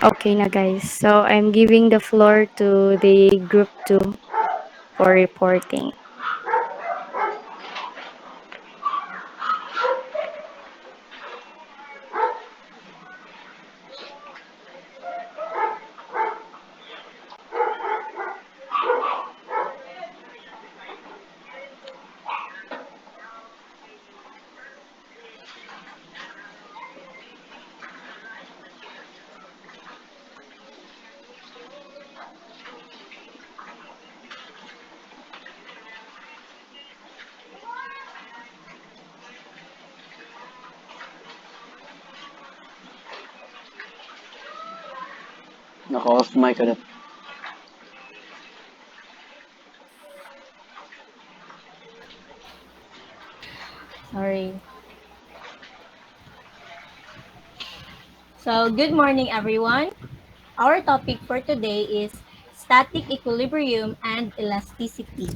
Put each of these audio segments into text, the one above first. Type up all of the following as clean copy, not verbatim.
Okay na guys. So I'm giving the floor to the group 2 for reporting. Naka-off mic ulit. Sorry. So, good morning, everyone. Our topic for today is static equilibrium and elasticity.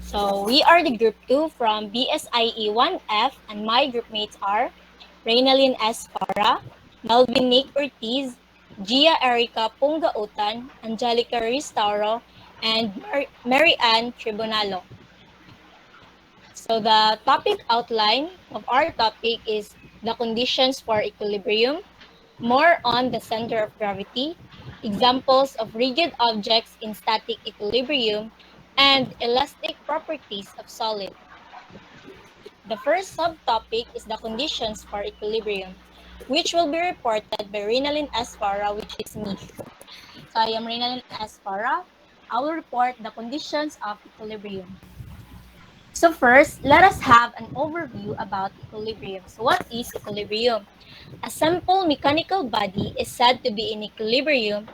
So, we are the group 2 from BSIE 1F, and my group mates are Reynalyn S. Para, Melvin Nick Ortiz, Gia Erica Pungautan, Angelica Restauro, and Mary Ann Tribunalo. So the topic outline of our topic is the conditions for equilibrium, more on the center of gravity, examples of rigid objects in static equilibrium, and elastic properties of solid. The first subtopic is the conditions for equilibrium, which will be reported by Rinalyn Esfara, which is me. So I am Rinalyn Esfara. I will report the conditions of equilibrium. So first, let us have an overview about equilibrium. So what is equilibrium? A simple mechanical body is said to be in equilibrium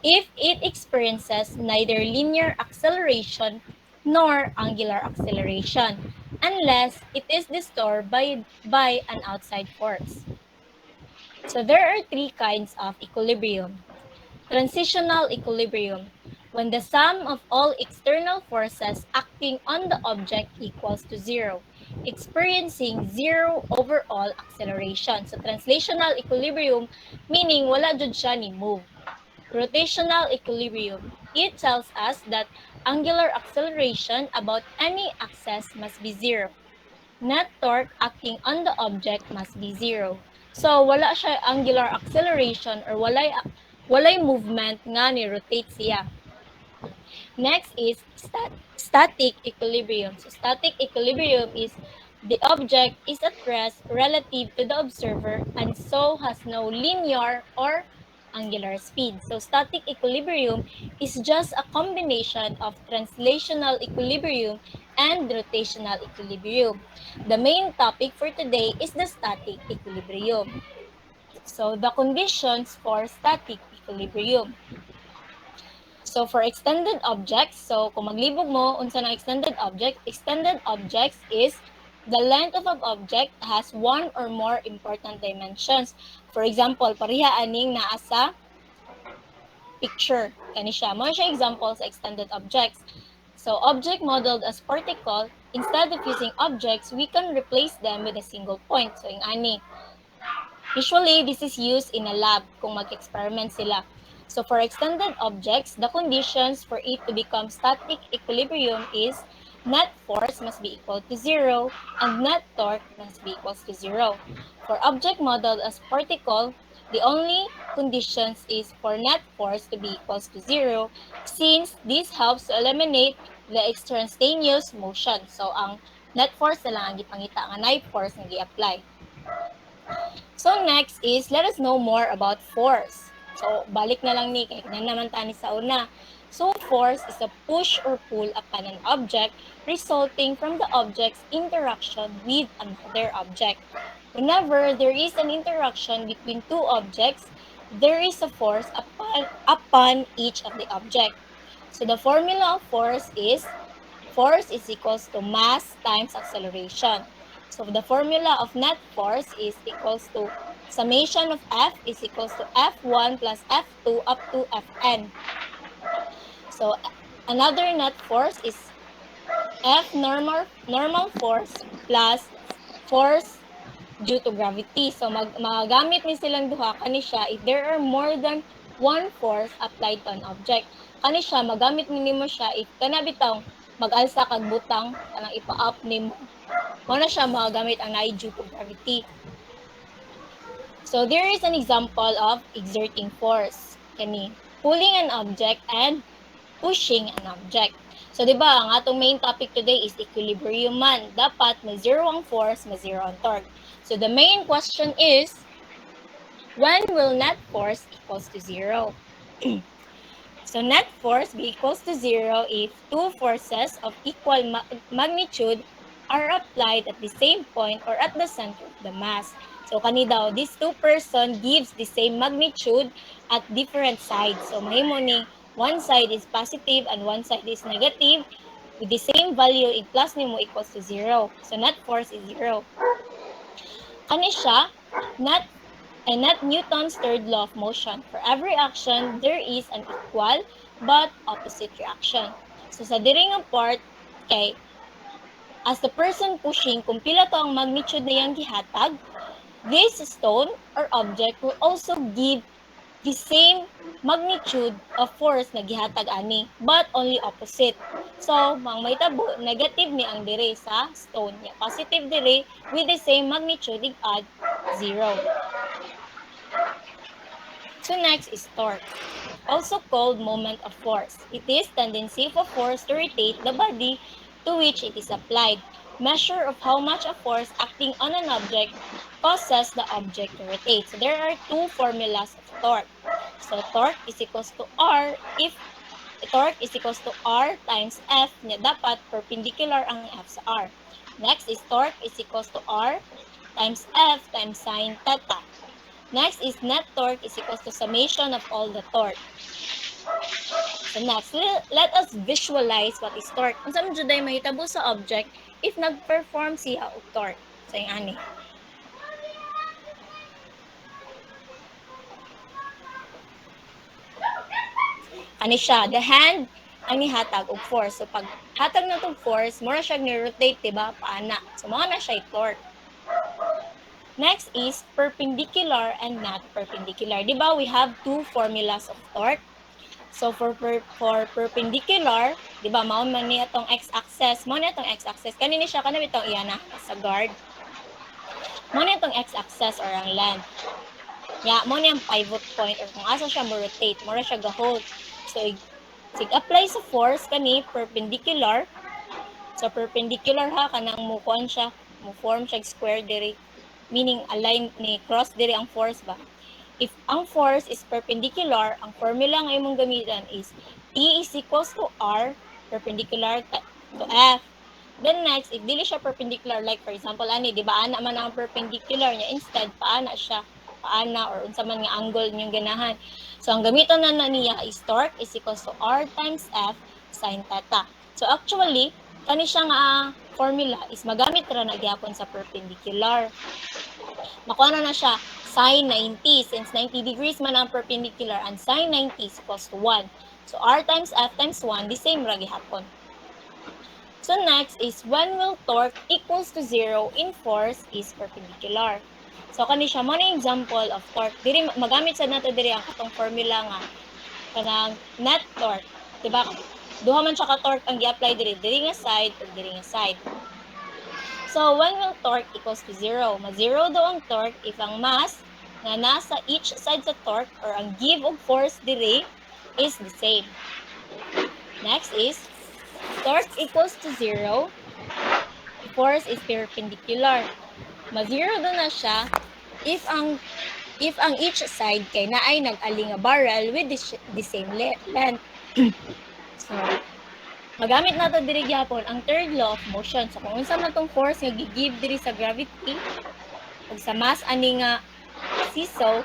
if it experiences neither linear acceleration nor angular acceleration, unless it is disturbed by an outside force. So there are three kinds of equilibrium. Transitional equilibrium, when the sum of all external forces acting on the object equals to zero, experiencing zero overall acceleration. So translational equilibrium, meaning wala jud siya ni move. Rotational equilibrium, it tells us that angular acceleration about any axis must be zero. Net torque acting on the object must be zero. So wala siya angular acceleration or walay movement nga ni rotate siya. Next is static equilibrium. So static equilibrium is the object is at rest relative to the observer and so has no linear or angular speed. So static equilibrium is just a combination of translational equilibrium and rotational equilibrium. The main topic for today is the static equilibrium. So the conditions for static equilibrium. So for extended objects, so kung maglibog mo unsa ng extended objects is the length of an object has one or more important dimensions. For example, pareha aning naa sa picture. Kani siya. Mo siya example sa extended objects. So object modeled as particle, instead of using objects, we can replace them with a single point. So yung ani. Usually, this is used in a lab kung mag-experiment sila. So for extended objects, the conditions for it to become static equilibrium is net force must be equal to zero and net torque must be equal to zero. For object modeled as particle, the only conditions is for net force to be equal to zero since this helps to eliminate the extraneous motion. So ang net force na lang ang gipangita nga nay force nga gi-apply. So next is, let us know more about force. So balik na lang ni, kaya naman tani sa una. So force is a push or pull upon an object resulting from the object's interaction with another object. Whenever there is an interaction between two objects, there is a force upon each of the object. So the formula of force is equals to mass times acceleration. So the formula of net force is equals to summation of F is equals to F1 plus F2 up to Fn. So another net force is F normal force plus force due to gravity. So magamit ni silang duha kani siya if there are more than one force applied to an object. Kani siya magamit nimo siya if kana bitaw mag-alsa kag butang kanang ipa-up nimo. Mao na siya magamit ang naay due to gravity. So there is an example of exerting force. Kani pulling an object and pushing an object. So, di ba, ang atong main topic today is equilibrium man. Dapat may zero ang force, may zero ang torque. So, the main question is, when will net force equals to zero? So, net force be equals to zero if two forces of equal magnitude are applied at the same point or at the center of the mass. So, kani daw, these two person gives the same magnitude at different sides. So, mahimo ning one side is positive and one side is negative with the same value in plus nimo equals to zero. So, net force is zero. Kani siya, net Newton's third law of motion. For every action, there is an equal but opposite reaction. So, sa diri nga part, kay, as the person pushing, kung pila to ang magnitude na yang gihatag, this stone or object will also give the same magnitude of force na gihatag ani, but only opposite. So, mang may tabo, negative ni ang dire sa stone niya. Positive dire with the same magnitude, add 0. So next is torque, also called moment of force. It is tendency of a force to rotate the body to which it is applied. Measure of how much a force acting on an object causes the object to rotate. So there are two formulas of torque. So torque is equals to R if torque is equals to R times F niya dapat perpendicular ang F sa R. Next is torque is equals to R times F times sine theta. Next is net torque is equals to summation of all the torque. So next, let us visualize what is torque. Unsa man jud ay mahitabo sa object if nag-perform siya og torque. So yung ani. Ani siya, the hand ang nihatag og force. So pag hatag na tong force, mura siya ni-rotate, diba? Paana. So mao na siya torque. Next is perpendicular and not perpendicular. Di ba we have two formulas of torque? So for perpendicular, di ba mao man ni atong x-axis, mao ni atong x-axis. Kanini siya kanang itong iyana sa guard. Mao ni atong x-axis or ang length. Ya, mao ni ang pivot point or kung asa siya mo rotate, mo ra siya ga-hold. So sig apply sa force kani perpendicular. So perpendicular ha kanang mo kuan siya, mo form siya square diri. Meaning align ni cross diri ang force ba. If ang force is perpendicular, ang formula nga imong gamitan is T is equals to R perpendicular to F. Then next, if dili siya perpendicular, like for example, ani, di ba ana man ang perpendicular niya, instead, paana siya, paana, or unsa man nga angle niyong ganahan. So, ang gamiton na niya is torque is equals to R times F sine theta. So, actually, kani siya nga formula is magamit ra na gyapon sa perpendicular. Makuha na siya sine 90 since 90 degrees man ang perpendicular and sine 90 is equals to 1. So R times F times 1 the same ra gihapon. So next is when will torque equals to 0 in force is perpendicular. So kani siya mo na example of torque. Diri magamit sa nato diri ang katong formula nga kanang net torque, diba? Duha man siya ka torque ang gi-apply diri nga side or diri nga side. So, when will torque equals to 0? Ma-0 daw ang torque if ang mass na nasa each side sa torque or ang give of force diri is the same. Next is, torque equals to 0, force is perpendicular. Ma-0 daw na siya if ang each side kay naay nag-ali nga barrel with the same length. So, magamit nato diri gyapon ang third law of motion. So kung unsa man tong force nga gi-give diri sa gravity ug sa mass ani nga seesaw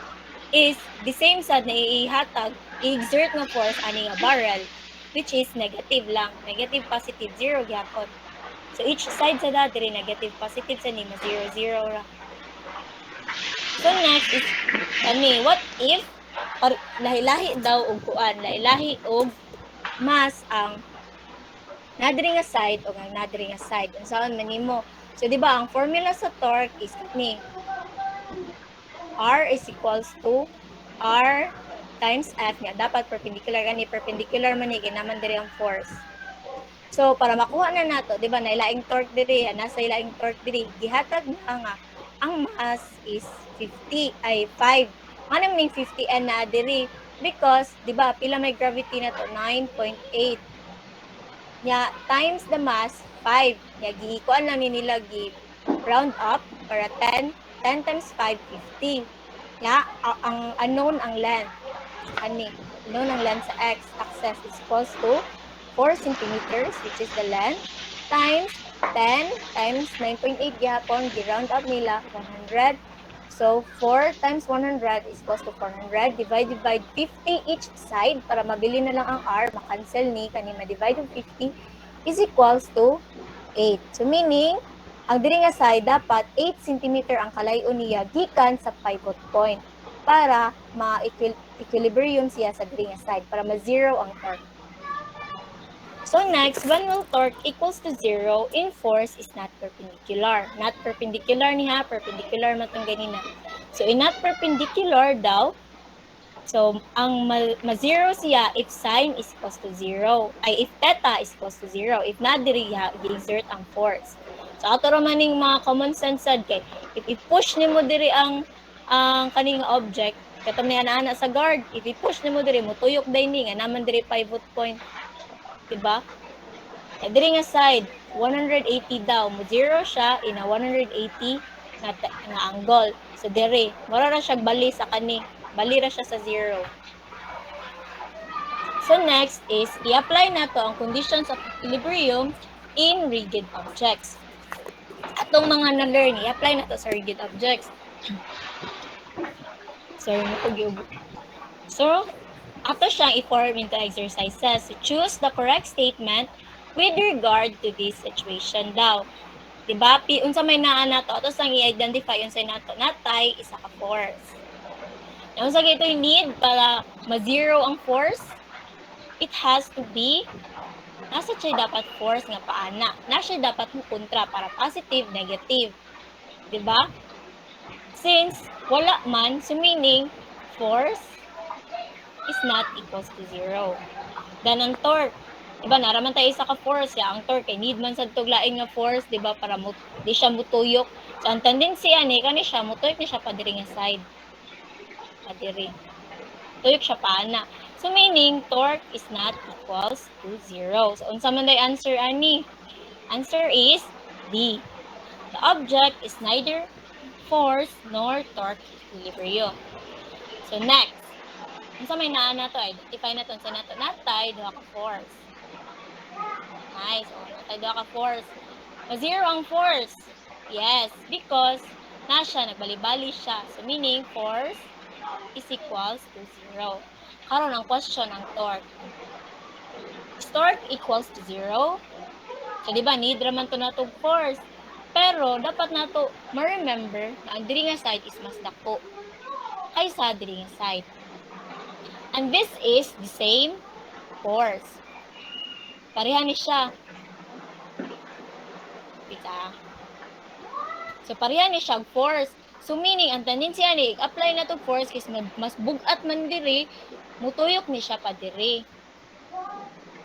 is the same sad na ihatag i-exert nga force ani nga barrel which is negative lang, negative positive zero gyapon. So each side sa diri negative positive sa ni 0 0 ra. So next is what if lahi-lahi daw og kuan, lahi-lahi og mass ang nadiri nga side o ang nadiri nga side. Unsaon man nimo? So di ba ang formula sa torque is ni R is equals to R times F niya. Dapat perpendicular gani, perpendicular man ni naman diri ang force. So para makuha na nato, di ba, nailaing torque diri, nasa ilaing torque diri, gihatag na nga ang mass is 50 ay 5. Manam ning 50 n na diri because di ba pila may gravity na to 9.8 nya times the mass 5 nya gikuan lang ni nila gi round up para 10 times 5 50 nya ang unknown ang length ani unknown ang length sa x axis is equals to 4 centimeters which is the length times 10 times 9.8 gihapon gi-round up nila 100. So 4 times 100 is equals to 400 divided by 50 each side para mabili na lang ang r, makancel ni kani ma-divide ng 50 is equals to 8. So meaning ang diri nga side dapat 8 cm ang kalayo niya gikan sa pivot point para ma-equilibrium siya sa diri nga side para ma-zero ang torque. So next, when will torque equals to 0 in force is not perpendicular. Not perpendicular niya, perpendicular matong ganina. So in not perpendicular daw, so ang ma-zero siya if sine is equals to 0. Ay if theta is equals to 0. If not diri gi-exert ang force. So ato ra maning mga common sense sad kay if i-push nimo diri ang kaning object, katong ni ana sa guard, if i-push nimo diri mo tuyok dai nga naman diri pivot point. Diba? E diri nga side 180 daw mo zero siya in a 180 nga angle. So diri mura ra siya bali sa kani, bali ra siya sa 0. So next is i-apply nato ang conditions of equilibrium in rigid objects. Atong mga na-learn, i-apply nato sa rigid objects. Sorry mo ko giubo. So ato siyang i-form into exercises. So choose the correct statement with regard to this situation daw. Diba? Unsa may naa nato, ato sang i-identify unsa nato natay isa ka force. Now, unsa gito yung need para ma-zero ang force? It has to be nasa siya dapat force nga paana. Nasa dapat mo kontra para positive, negative. Diba? Since wala man, so meaning force is not equals to 0. Then ang torque, diba naraman tayo isa ka force ya, ang torque kay need man sa tuglaing nga force, diba, para mo di siya mutuyok. So ang tendency ani kani siya mutuyok ni siya pa diri nga side. Padiri. Tuyok siya paana. So meaning torque is not equals to 0. So unsa man day answer ani? Answer is D. The object is neither force nor torque equilibrium. So next, unsa may naa nato, identify nato sa nato natay duha ka force. Nice. O, natay duha ka force. Ma-zero ang force. Yes, because na siya nagbali-bali siya. So meaning force is equals to 0. Karon ang question ang torque. Is torque equals to 0? So di ba need ra man to natong force. Pero dapat nato ma-remember na ang diri nga side is mas dako kaysa diri nga side. And this is the same force. Pareha ni siya. Kita. So pareha ni siya force. So meaning ang tendency ani apply na to force kis mas bugat man diri, mutuyok ni siya pa diri.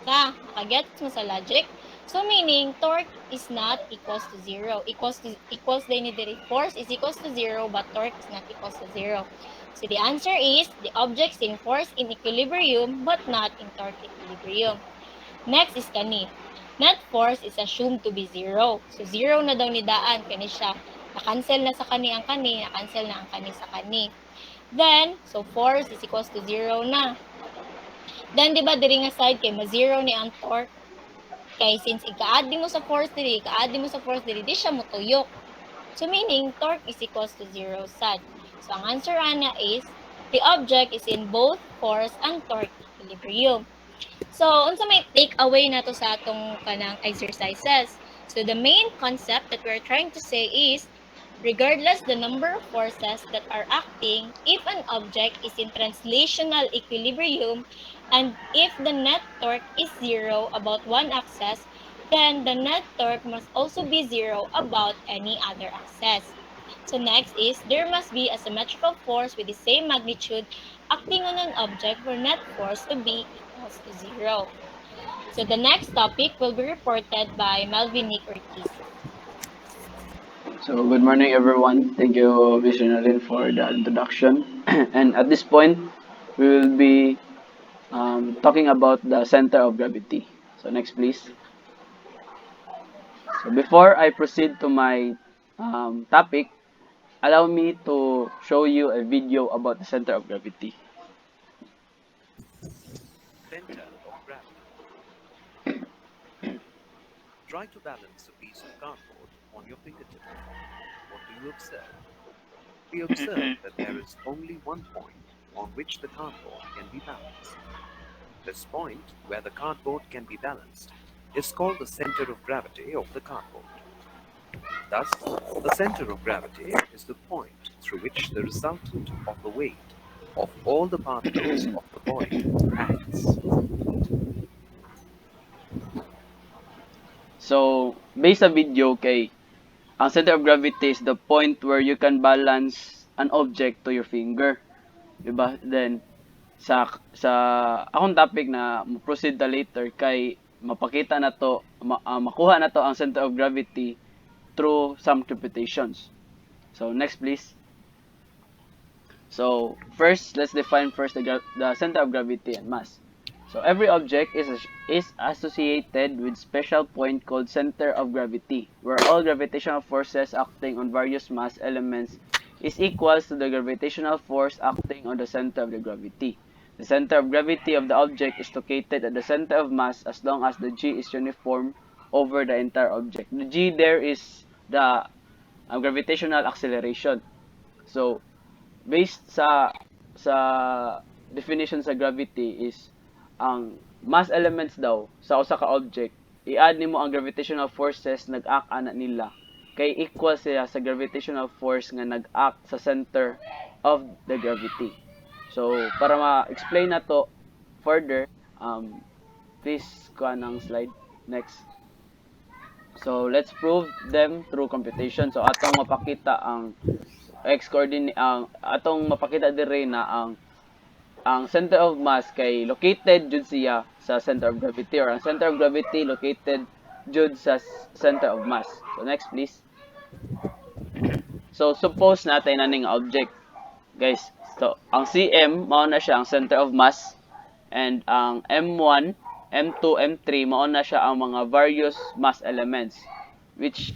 Ka, nakagets mo sa logic? So meaning torque is not equals to 0. Equals din ni diri. Force is equals to 0 but torque is not equals to 0. So the answer is the objects in force in equilibrium but not in torque equilibrium. Next is kani. Net force is assumed to be 0. So 0 na daw ni daan kani siya. Na-cancel na sa kani ang kani, na-cancel na ang kani sa kani. Then, so force is equals to 0 na. Then, di ba, diri nga side kay ma-zero ni ang torque. Kay since ika-add mo sa force diri, di siya mutuyok. So meaning, torque is equals to 0 sad. So ang answer ana is, the object is in both force and torque equilibrium. So, unsa may take away nato sa atong kanang exercises? So the main concept that we're trying to say is, regardless the number of forces that are acting, if an object is in translational equilibrium, and if the net torque is 0 about one axis, then the net torque must also be 0 about any other axis. So next is, there must be a symmetrical force with the same magnitude acting on an object for net force to be equals to 0. So the next topic will be reported by Melvin Nick Ortiz. So, good morning, everyone. Thank you, Ms. Renalyn, for the introduction. And at this point, we will be talking about the center of gravity. So, next, please. So, before I proceed to my topic, allow me to show you a video about the center of gravity. Center of gravity. Try to balance a piece of cardboard on your fingertip. What do you observe? We observe that there is only one point on which the cardboard can be balanced. This point, where the cardboard can be balanced, is called the center of gravity of the cardboard. Thus, the center of gravity is the point through which the resultant of the weight of all the particles of the body acts. So, based sa video kay, ang center of gravity is the point where you can balance an object to your finger. Diba? Then, sa akong topic na mo-proceed ta later kay mapakita na to, makuha na to ang center of gravity through some computations. So, next please. So, first, let's define first the center of gravity and mass. So, every object is associated with special point called center of gravity, where all gravitational forces acting on various mass elements is equals to the gravitational force acting on the center of the gravity. The center of gravity of the object is located at the center of mass as long as the g is uniform over the entire object. The g there is the gravitational acceleration. So, based sa definition sa gravity is ang mass elements daw sa usa ka object i-add nimo ang gravitational forces nag-act ana nila kay equal siya sa gravitational force nga nag-act sa center of the gravity. So para ma-explain na to further, please kuha ng slide next. So let's prove them through computation. So atong mapakita ang x coordinate ang atong mapakita dire na ang center of mass kay located jud siya sa center of gravity, or ang center of gravity located jud sa center of mass. So next please. So suppose natin naning object. Guys, so ang cm mao na siya ang center of mass, and ang m1, m2, m3 mao na siya ang mga various mass elements, which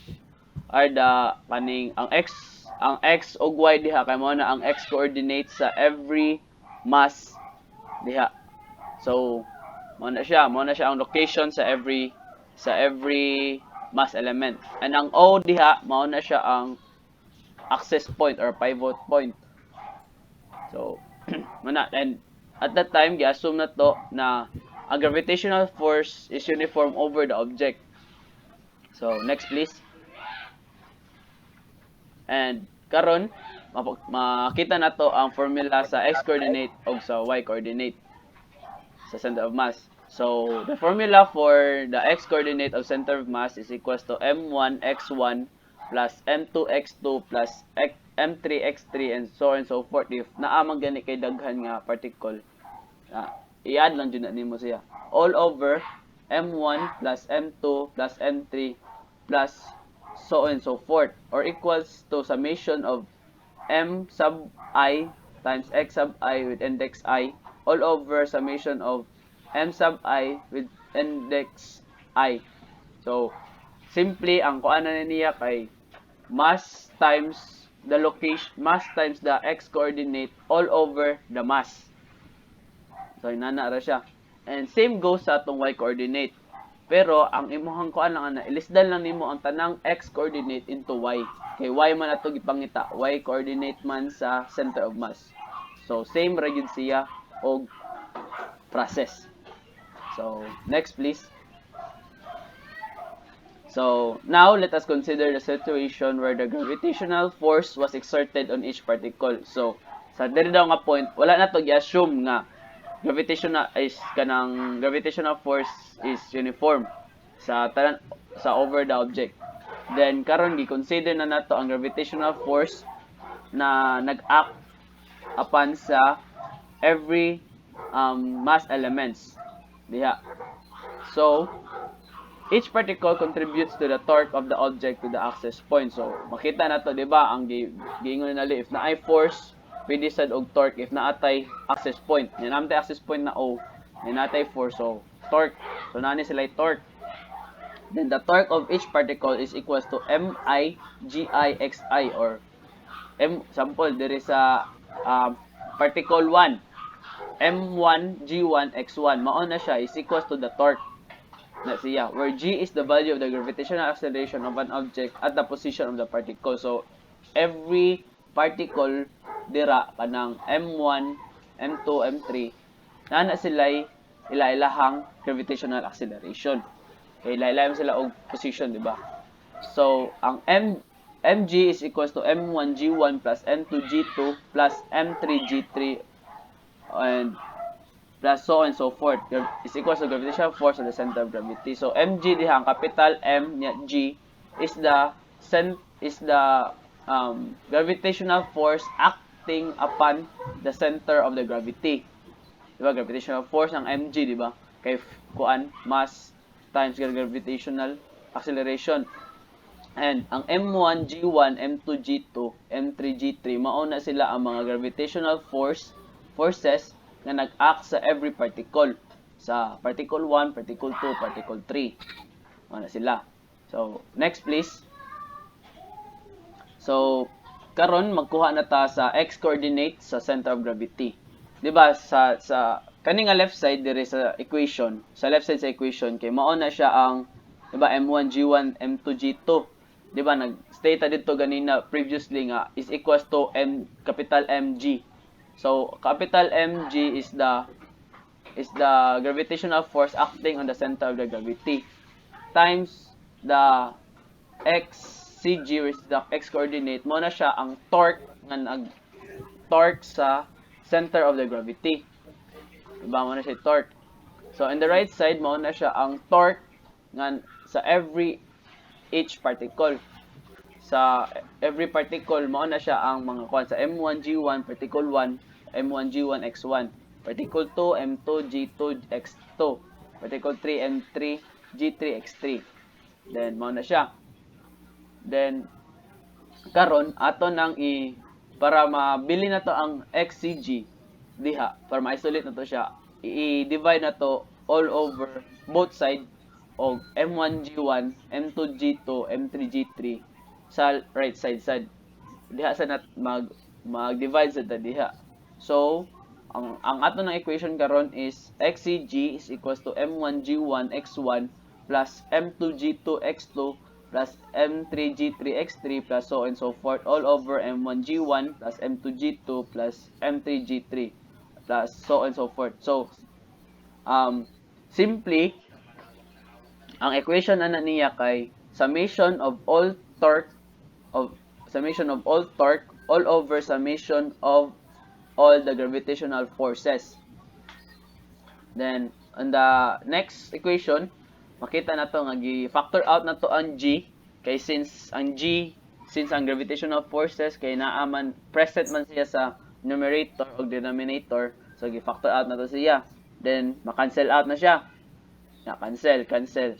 are the kaning ang x ug y diha kay mao na ang x coordinates sa every mass diha. So mao na siya ang location sa every mass element, and ang o diha mao na siya ang access point or pivot point. So mana, and at that time gi-assume na to na ang gravitational force is uniform over the object. So next please. And karon makita na to ang formula sa x coordinate o sa y coordinate sa center of mass. So the formula for the x coordinate of center of mass is equals to m1 x1 plus m2 x2 plus m3 x3 and so on and so forth. If naamang gani kay daghan nga particle, i-add lang dyan na nimo siya all over m1 plus m2 plus m3 plus so on and so forth, or equals to summation of m sub I times x sub I with index I all over summation of m sub I with index I. So simply ang kuan na niya kay mass times the location, mass times the x coordinate all over the mass. So inana ra siya, and same goes sa atong y coordinate. Pero ang imuhang kuan lang ana, ilisdan lang nimo ang tanang x coordinate into y. Kay y man ato gipangita, y coordinate man sa center of mass. So same ra gyud siya og process. So next please. So now let us consider the situation where the gravitational force was exerted on each particle. So sa diri daw nga point, wala na to gi-assume nga gravitational force is uniform sa over the object. Then karon gi-consider na nato ang gravitational force na nag-act upon sa every mass elements diha. So each particle contributes to the torque of the object to the access point. So makita nato di ba ang giingon nali if na ay force pwede sad og torque if naatay access point. Yan naman access point na O, yan naatay force so torque. So nani sila torque. Then the torque of each particle is equals to mi gi xi or m sample diri sa particle 1 m1 g1 x1 mao na siya is equals to the torque na siya where g is the value of the gravitational acceleration of an object at the position of the particle. So every particle dira kanang m1 m2 m3 na sila ila-ilahang gravitational acceleration. Okay, ila-ilahan sila og position, di ba? So, ang mg is equals to m1 g1 plus m2 g2 plus m3 g3 and plus so on and so forth is equals to gravitational force at the center of gravity. So, mg diha ang capital M niya g is the gravitational force acting upon the center of the gravity. Di ba? Gravitational force ng mg, di ba? Kay kuan mass times gravitational acceleration. And ang M1, G1, M2, G2, M3, G3, mauna sila ang mga gravitational forces na nag-act sa every particle. Sa particle 1, particle 2, particle 3. Mauna sila. So, next please. So, karon magkuha na ta sa x coordinate sa center of gravity. 'Di ba sa kani nga left side dire sa equation, sa left side sa equation kay mao na siya ang 'di ba M1 G1 M2 G2. 'Di ba nag-state dito ganina previously nga is equals to capital MG. So capital MG is the gravitational force acting on the center of the gravity times the xcg which is the x coordinate mo na siya ang torque nga nag-torque sa center of the gravity. Diba mo na siya torque. So in the right side mo na siya ang torque nga sa each particle. Sa every particle mo na siya ang mga kuan sa M1 G1 particle 1, M1 G1 X1, particle 2 M2 G2 X2, particle 3 M3 G3 X3. Then mo na siya. Then karon ato nang para mabili na to ang xcg diha para ma-isolate na to siya i-divide na to all over both side og M1 G1 M2 G2 M3 G3 sa right side diha sa mag-divide sa diha. So ang ato ng equation karon is xcg is equals to M1 G1 X1 plus M2 G2 X2 plus M3 G3 X3 plus so and so forth all over M1 G1 plus M2 G2 plus M3 G3 plus so and so forth. So simply ang equation na niya kay summation of all torque all over summation of all the gravitational forces. Then on the next equation makita na to nga gi-factor out na to ang G kay since ang gravitational forces kay naaman present man siya sa numerator o denominator so gi-factor out na to siya. Then ma-cancel out na siya. Cancel.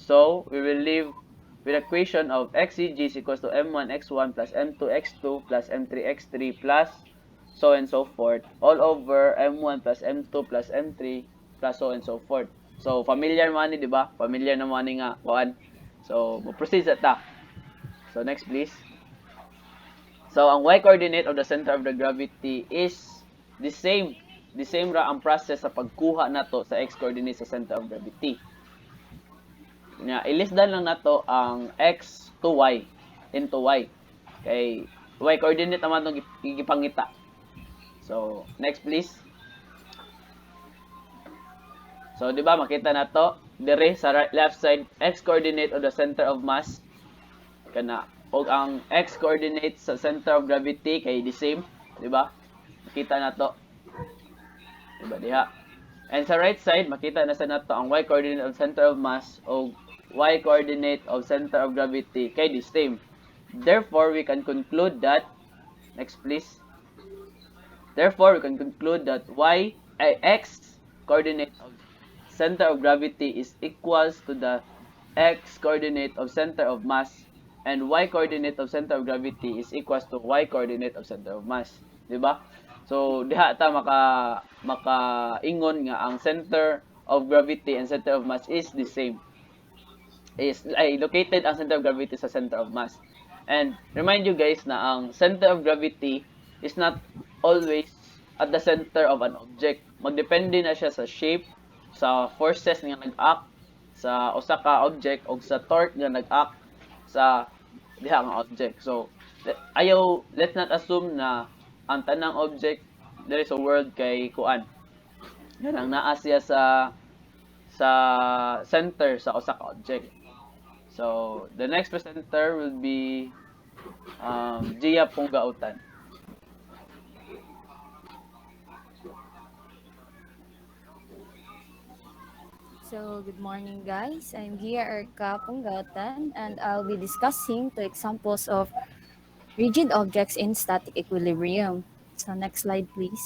So we will leave with equation of xcg is equals to m1 x1 plus m2 x2 plus m3 x3 plus so and so forth all over m1 plus m2 plus m3 plus so and so forth. So, familiar naman ni, di ba? Familiar naman ni nga, kuan. So, mo-proceed sa ta. So, next please. So, ang y-coordinate of the center of the gravity is the same. The same ra ang process sa pagkuha nato sa x-coordinate sa center of gravity. I-list down lang nato ang x to y into y. Kay y-coordinate naman itong gipangita. So, next please. So, di ba, makita na to, dire sa left side, x-coordinate of the center of mass, kana, o ang x-coordinate sa center of gravity, kay the same, di ba? Makita na to. Di ba, diha. And sa right side, makita na sa nato ang y-coordinate of center of mass, o y coordinate of center of gravity kay the same. Therefore, we can conclude that, next please. Therefore, we can conclude that x coordinate of center of gravity is equals to the x coordinate of center of mass, and y coordinate of center of gravity is equals to y coordinate of center of mass, di ba? So diha ta maka ingon nga ang center of gravity and center of mass is the same. Is ay located ang center of gravity sa center of mass. And remind you guys na ang center of gravity is not always at the center of an object. Magdepende na siya sa shape, sa forces nga nag-act sa usa ka object o sa torque nga nag-act sa diha nga object. So let's not assume na ang tanang object there is a world kay kuan. Yan ang naa siya sa center sa usa ka object. So, the next presenter will be Gia Punggautan. So, good morning guys. I'm Gia Erka Punggautan and I'll be discussing two examples of rigid objects in static equilibrium. So, next slide please.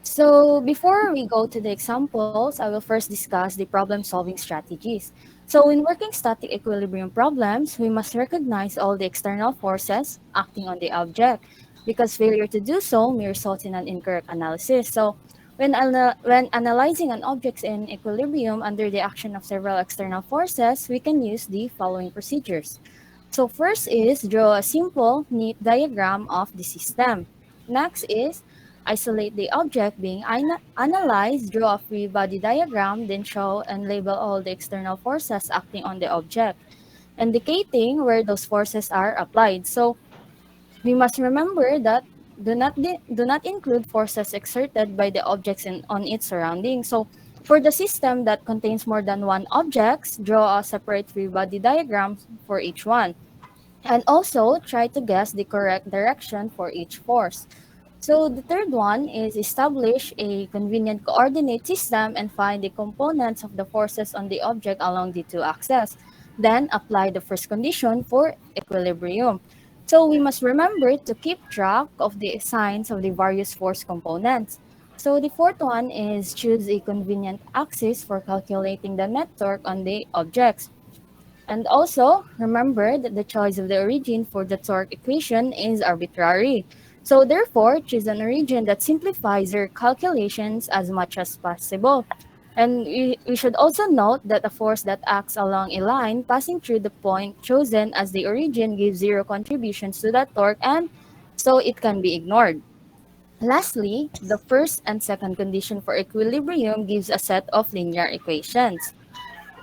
So, before we go to the examples, I will first discuss the problem-solving strategies. So, in working static equilibrium problems, we must recognize all the external forces acting on the object because failure to do so may result in an incorrect analysis. So, when analyzing an object in equilibrium under the action of several external forces, we can use the following procedures. So, first is draw a simple, neat diagram of the system. Next is isolate the object being analyzed, draw a free body diagram, then show and label all the external forces acting on the object, indicating where those forces are applied. So we must remember that do not include forces exerted by the objects on its surroundings. So for the system that contains more than one object, draw a separate free body diagram for each one. And also try to guess the correct direction for each force. So the third one is establish a convenient coordinate system and find the components of the forces on the object along the two axes. Then apply the first condition for equilibrium. So we must remember to keep track of the signs of the various force components. So the fourth one is choose a convenient axis for calculating the net torque on the objects. And also, remember that the choice of the origin for the torque equation is arbitrary. So therefore, choose an origin that simplifies your calculations as much as possible. And we should also note that a force that acts along a line passing through the point chosen as the origin gives zero contributions to that torque, and so it can be ignored. Lastly, the first and second condition for equilibrium gives a set of linear equations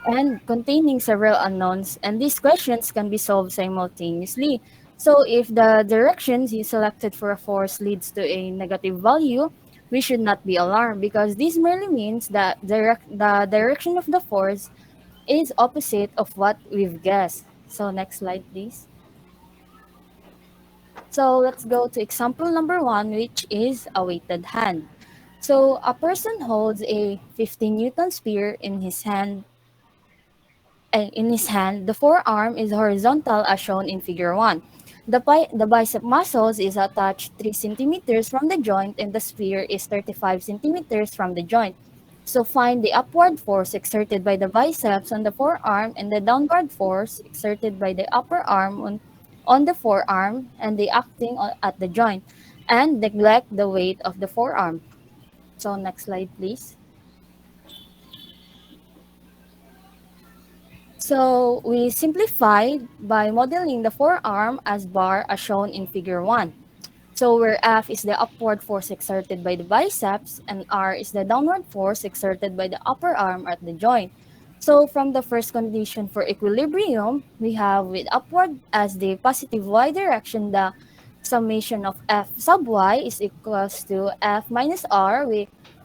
and containing several unknowns, and these questions can be solved simultaneously. So if the directions you selected for a force leads to a negative value, we should not be alarmed because this merely means that the direction of the force is opposite of what we've guessed. So next slide, please. So let's go to example number 1, which is a weighted hand. So a person holds a 15 Newton sphere in his hand. The forearm is horizontal as shown in figure 1. The bicep muscles is attached 3 centimeters from the joint and the sphere is 35 centimeters from the joint. So find the upward force exerted by the biceps on the forearm and the downward force exerted by the upper arm on the forearm and the acting at the joint, and neglect the weight of the forearm. So next slide, please. So we simplified by modeling the forearm as bar as shown in figure 1. So where F is the upward force exerted by the biceps and R is the downward force exerted by the upper arm at the joint. So from the first condition for equilibrium, we have with upward as the positive y direction, the summation of F sub y is equals to F minus R,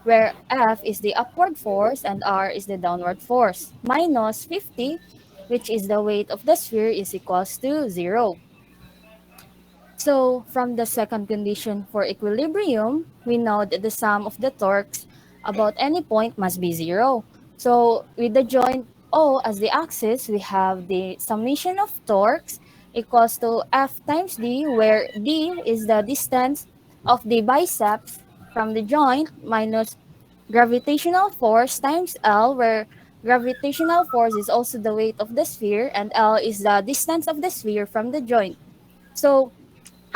where F is the upward force and R is the downward force, minus 50, which is the weight of the sphere, is equals to 0. So from the second condition for equilibrium, we know that the sum of the torques about any point must be 0. So with the joint O as the axis, we have the summation of torques equals to F times D, where D is the distance of the biceps from the joint minus gravitational force times L, where gravitational force is also the weight of the sphere and L is the distance of the sphere from the joint. So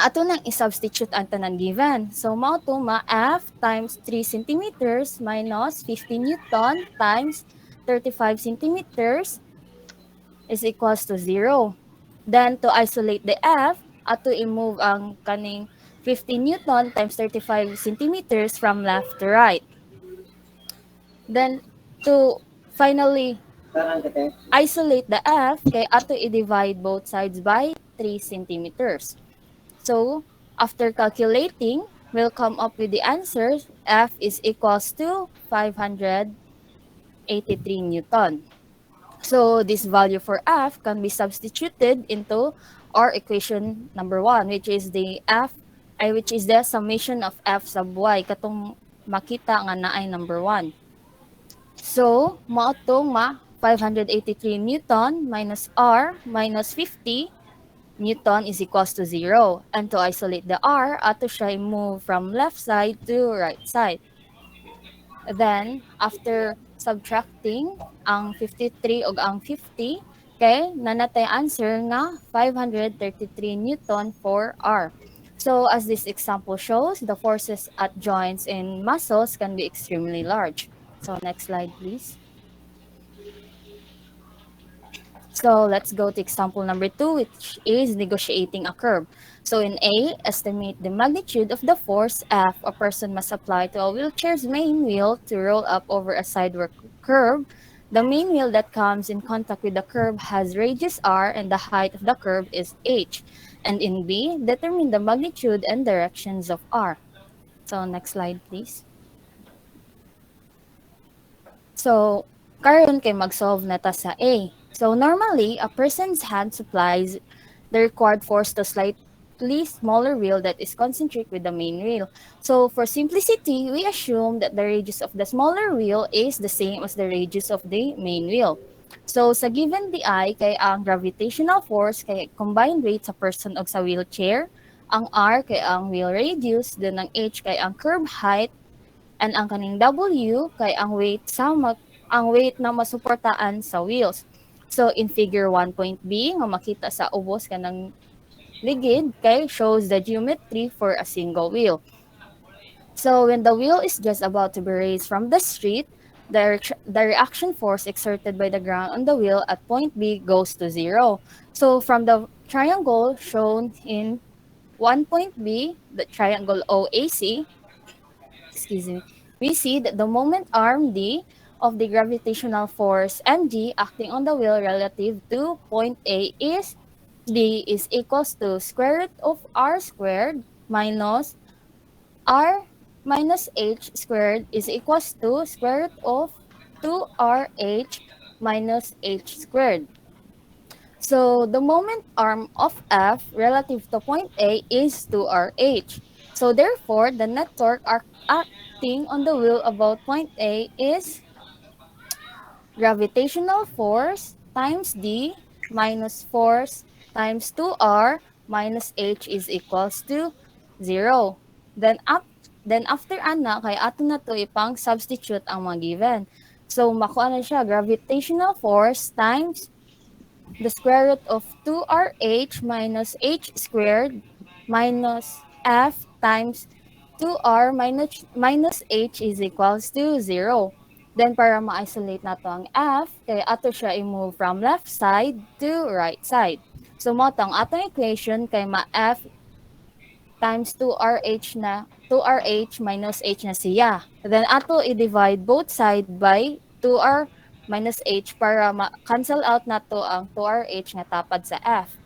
ato nang i-substitute ang tanan given. So, mao to ma-F times 3 centimeters minus 50 Newton times 35 centimeters is equals to 0. Then, to isolate the F, ato i-move ang kaning 50 Newton times 35 centimeters from left to right. Then, to finally isolate the F, kay ato i-divide both sides by 3 centimeters. So, after calculating, we'll come up with the answer. F is equals to 583 Newton. So, this value for F can be substituted into our equation number 1, which is the summation of F sub y, katong makita nga naay number 1. So, mao to 583 Newton minus R minus 50 Newton is equals to 0. And to isolate the R, ato siya move from left side to right side. Then, after subtracting ang 53 ug ang 50, kay nanatay answer nga 533 Newton for R. So, as this example shows, the forces at joints and muscles can be extremely large. So, next slide, please. So let's go to example number 2, which is negotiating a curve. So in A, estimate the magnitude of the force F a person must apply to a wheelchair's main wheel to roll up over a sideward curve. The main wheel that comes in contact with the curve has radius R and the height of the curve is H. And in B, determine the magnitude and directions of R. So next slide, please. So, karon kay mag-solve na ta sa A. So, normally, a person's hand supplies the required force to slightly smaller wheel that is concentric with the main wheel. So, for simplicity, we assume that the radius of the smaller wheel is the same as the radius of the main wheel. So, sa given DI, kay ang gravitational force kay combined weight sa person o sa wheelchair, ang R kay ang wheel radius, then ang H kay ang curb height, and ang kaning W kay ang weight na masuportaan sa wheels. So in figure 1.b nga makita sa ubos kanang ligid kay shows the geometry for a single wheel. So when the wheel is just about to be raised from the street, the reaction force exerted by the ground on the wheel at point B goes to 0. So from the triangle shown in 1.b, the triangle OAC, we see that the moment arm D of the gravitational force mg acting on the wheel relative to point A is D is equals to square root of R squared minus R minus H squared is equals to square root of 2RH minus H squared. So the moment arm of F relative to point A is 2RH. So therefore, the net torque acting on the wheel about point A is gravitational force times D minus force times 2R minus H is equals to 0. Then after ana, kay ato na to ipang substitute ang mga given. So makuha na siya gravitational force times the square root of 2RH minus H squared minus F times 2R minus H is equals to 0. Then, para ma-isolate na to ang F, kaya ato siya i-move from left side to right side. So, mo tong atong equation kay ma-F times 2RH minus H na siya. Then, ato i-divide both side by 2R minus H para ma-cancel out na to ang 2RH nga tapad sa F.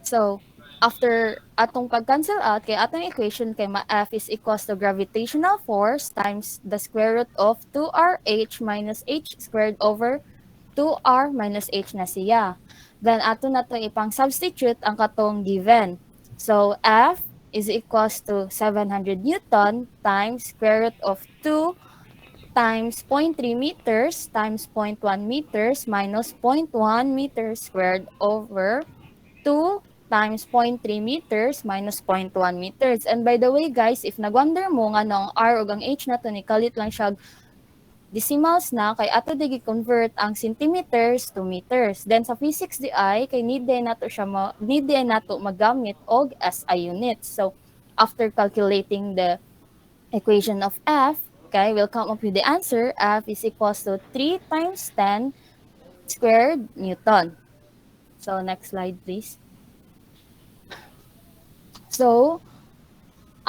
So, after atong pag-cancel out, kay atong equation kay ma-F is equals to gravitational force times the square root of 2RH minus H squared over 2R minus H na siya. Then, ato na to ipang substitute ang katong given. So, F is equals to 700 Newton times square root of 2 times 0.3 meters times 0.1 meters minus 0.1 meters squared over 2 times 0.3 meters minus 0.1 meters. And by the way guys, if nagwonder mo nga no, ang R ug ang H na to ni kalit lang siya decimals na kay ato di gi-convert ang centimeters to meters. Then sa physics di ay kay need day nato magamit og SI units. So after calculating the equation of F, okay, we'll come up with the answer. F is equals to 3 times 10 squared Newton. So next slide please. So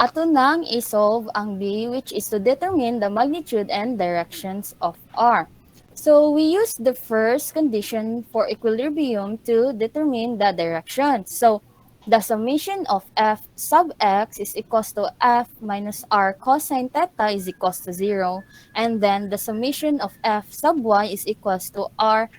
ato nang i-solve ang B, which is to determine the magnitude and directions of R. So we use the first condition for equilibrium to determine the direction. So the summation of F sub x is equals to F minus R cosine theta is equals to 0. And then the summation of F sub y is equals to R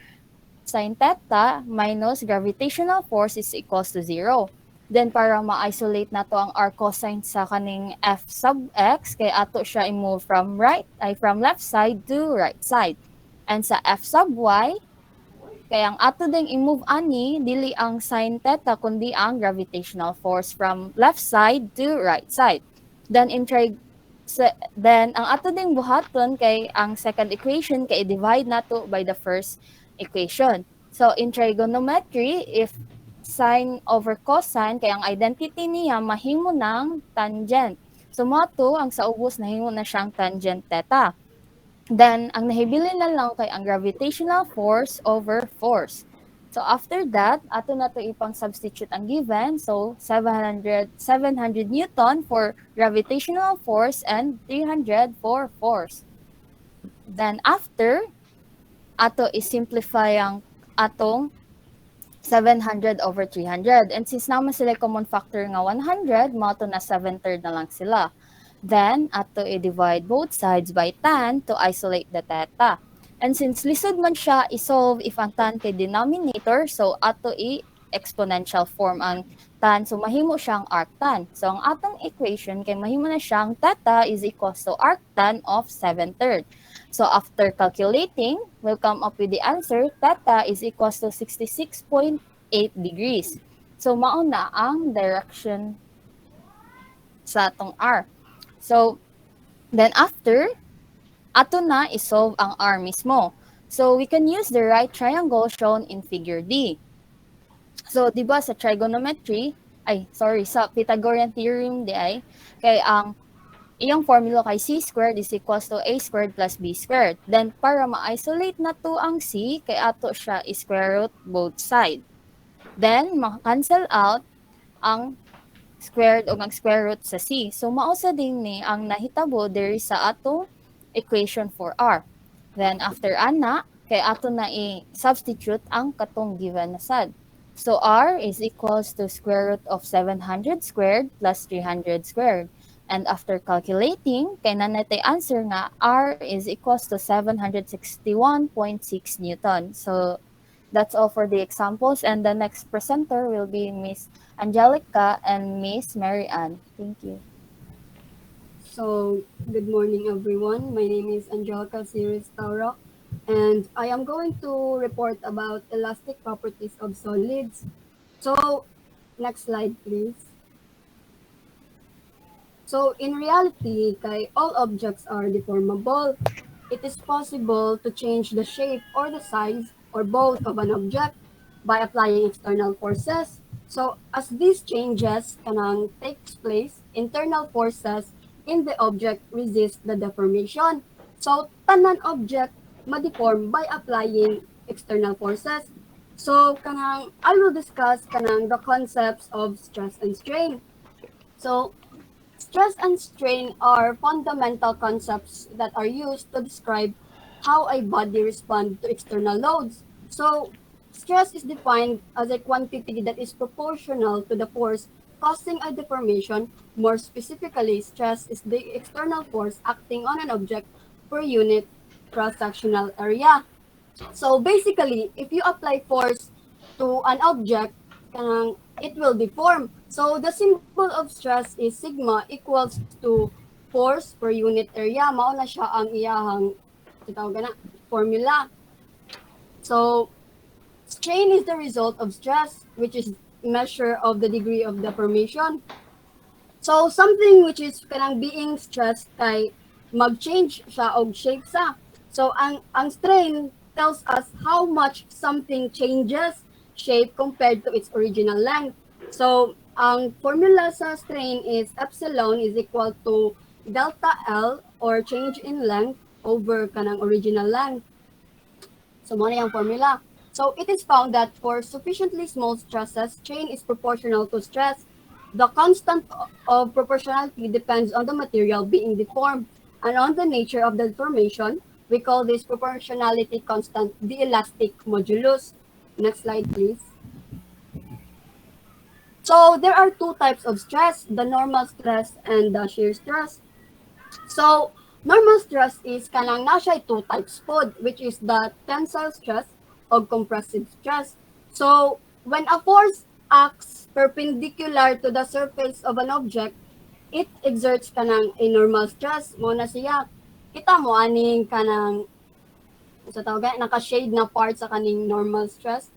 sine theta minus gravitational force is equals to 0. Then para ma-isolate nato ang R cosine sa kaning F sub x, kay ato siya i-move from left side to right side. And sa F sub y, kay ang ato ding i-move ani dili ang sine theta kundi ang gravitational force from left side to right side. Then then ang ato ding buhaton kay ang second equation kay i-divide nato by the first equation. So in trigonometry, if sine over cosine, kaya ang identity niya mahimo ng tangent. So moto ang sa ubos nahimo na siyang tangent theta. Then ang nahibili na lang kay ang gravitational force over force. So after that, ato na to ipang substitute ang given. So 700 Newton for gravitational force and 300 for force. Then after, ato i-simplify ang atong 700 over 300. And since naman sila common factor nga 100, mato na 7/3 na lang sila. Then, ato i-divide both sides by tan to isolate the theta. And since lisod man siya i-solve if ang tan kay denominator, so ato i-exponential form ang tan. So mahimo siyang arctan. So ang atong equation kay mahimo na siyang theta is equals to arctan of 7/3. So after calculating, we'll come up with the answer. Theta is equals to 66.8 degrees. So mao na ang direction sa atong R. So then after, ato na isolve ang R mismo. So we can use the right triangle shown in figure D. So di ba sa trigonometry, sa Pythagorean theorem di ay, kay ang iyang formula kay c squared is equals to a squared plus b squared. Then, para ma-isolate na to ang c, kay ato siya i-square root both side. Then, maka-cancel out ang squared o ang square root sa c. So, mausa din ni ang nahitabo diri sa atong equation for r. Then, after ana, kay ato na i-substitute ang katong given na sad. So, r is equals to square root of 700 squared plus 300 squared. And after calculating, kay nanay answer nga R is equals to 761.6 Newton. So that's all for the examples. And the next presenter will be Miss Angelica and Miss Mary Ann. Thank you. So, good morning everyone. My name is Angelica Siris Tauro, and I am going to report about elastic properties of solids. So, next slide please. So, in reality, kay all objects are deformable. It is possible to change the shape or the size or both of an object by applying external forces. So, as these changes kanang takes place, internal forces in the object resist the deformation. So, tanan object ma-deform by applying external forces. So, kanang I will discuss kanang the concepts of stress and strain. So, stress and strain are fundamental concepts that are used to describe how a body responds to external loads. So, stress is defined as a quantity that is proportional to the force causing a deformation. More specifically, stress is the external force acting on an object per unit cross-sectional area. So, basically, if you apply force to an object, it will deform. So the symbol of stress is sigma equals to force per unit area. Mao na siya ang iyahang tawag na formula. So, strain is the result of stress, which is measure of the degree of deformation. So, something which is kanang being stressed kay mag-change siya og shape sa. So, ang strain tells us how much something changes shape compared to its original length. So, ang formula sa strain is epsilon is equal to delta L or change in length over kanang original length. So, mo na yung formula. So, it is found that for sufficiently small stresses, strain is proportional to stress. The constant of proportionality depends on the material being deformed and on the nature of the deformation. We call this proportionality constant the elastic modulus. Next slide, please. So, there are two types of stress, the normal stress and the shear stress. So, normal stress is kanang na siya two types pod, which is the tensile stress o compressive stress. So, when a force acts perpendicular to the surface of an object, it exerts kanang a normal stress. Mo na siya. Kita mo aning kanang sa tawag naka-shade na part sa kaning normal stress.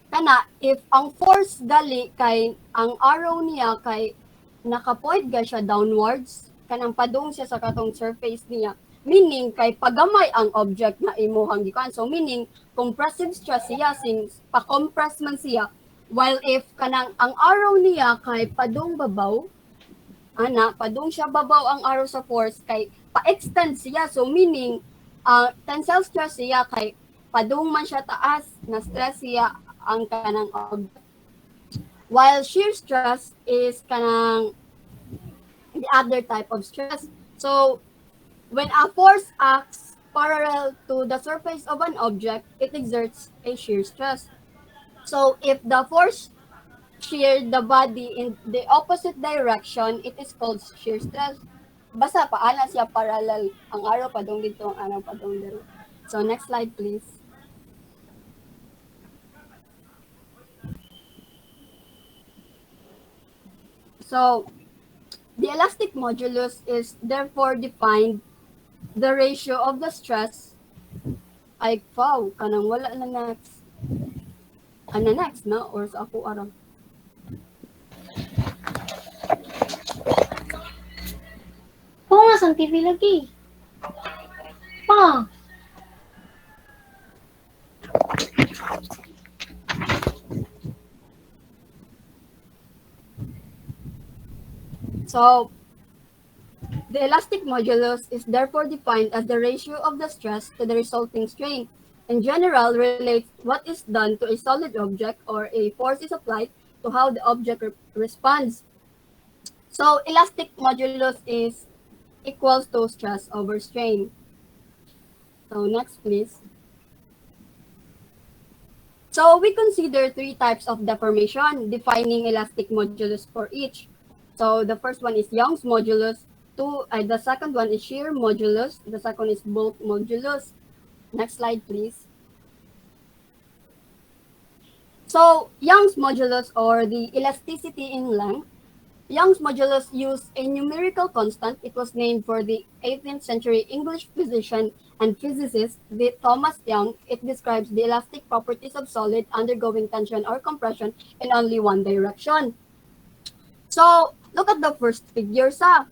Kana if ang force gali kay ang arrow niya kay naka-point ga siya downwards, kanang padung siya sa katong surface niya, meaning kay pagamay ang object na imuhang gikuan. So meaning compressive stress siya since pa-compress man siya, while if kanang ang arrow niya kay padung babaw, padung siya babaw ang arrow sa force kay pa-extend siya. So meaning tensile stress siya kay padung man siya taas, na stress siya ang kanang object. While shear stress is kanang the other type of stress. So, when a force acts parallel to the surface of an object, it exerts a shear stress. So, if the force shear the body in the opposite direction, it is called shear stress. Basta paana siya parallel ang arrow padung dito, ang arrow padung dito. So, next slide please. So, the elastic modulus is therefore defined the ratio of the stress ay kanang wala na next. Ano next na or sa ako aram. Oo nga, sang TV lagi. Pa. So, the elastic modulus is therefore defined as the ratio of the stress to the resulting strain. In general, relates what is done to a solid object or a force is applied to how the object responds. So, elastic modulus is equals to stress over strain. So, next please. So, we consider three types of deformation, defining elastic modulus for each. So, the first one is Young's modulus. The second one is shear modulus. The second is bulk modulus. Next slide, please. So, Young's modulus or the elasticity in length. Young's modulus used a numerical constant. It was named for the 18th century English physician and physicist Thomas Young. It describes the elastic properties of solid undergoing tension or compression in only one direction. So, look at the first figure sa.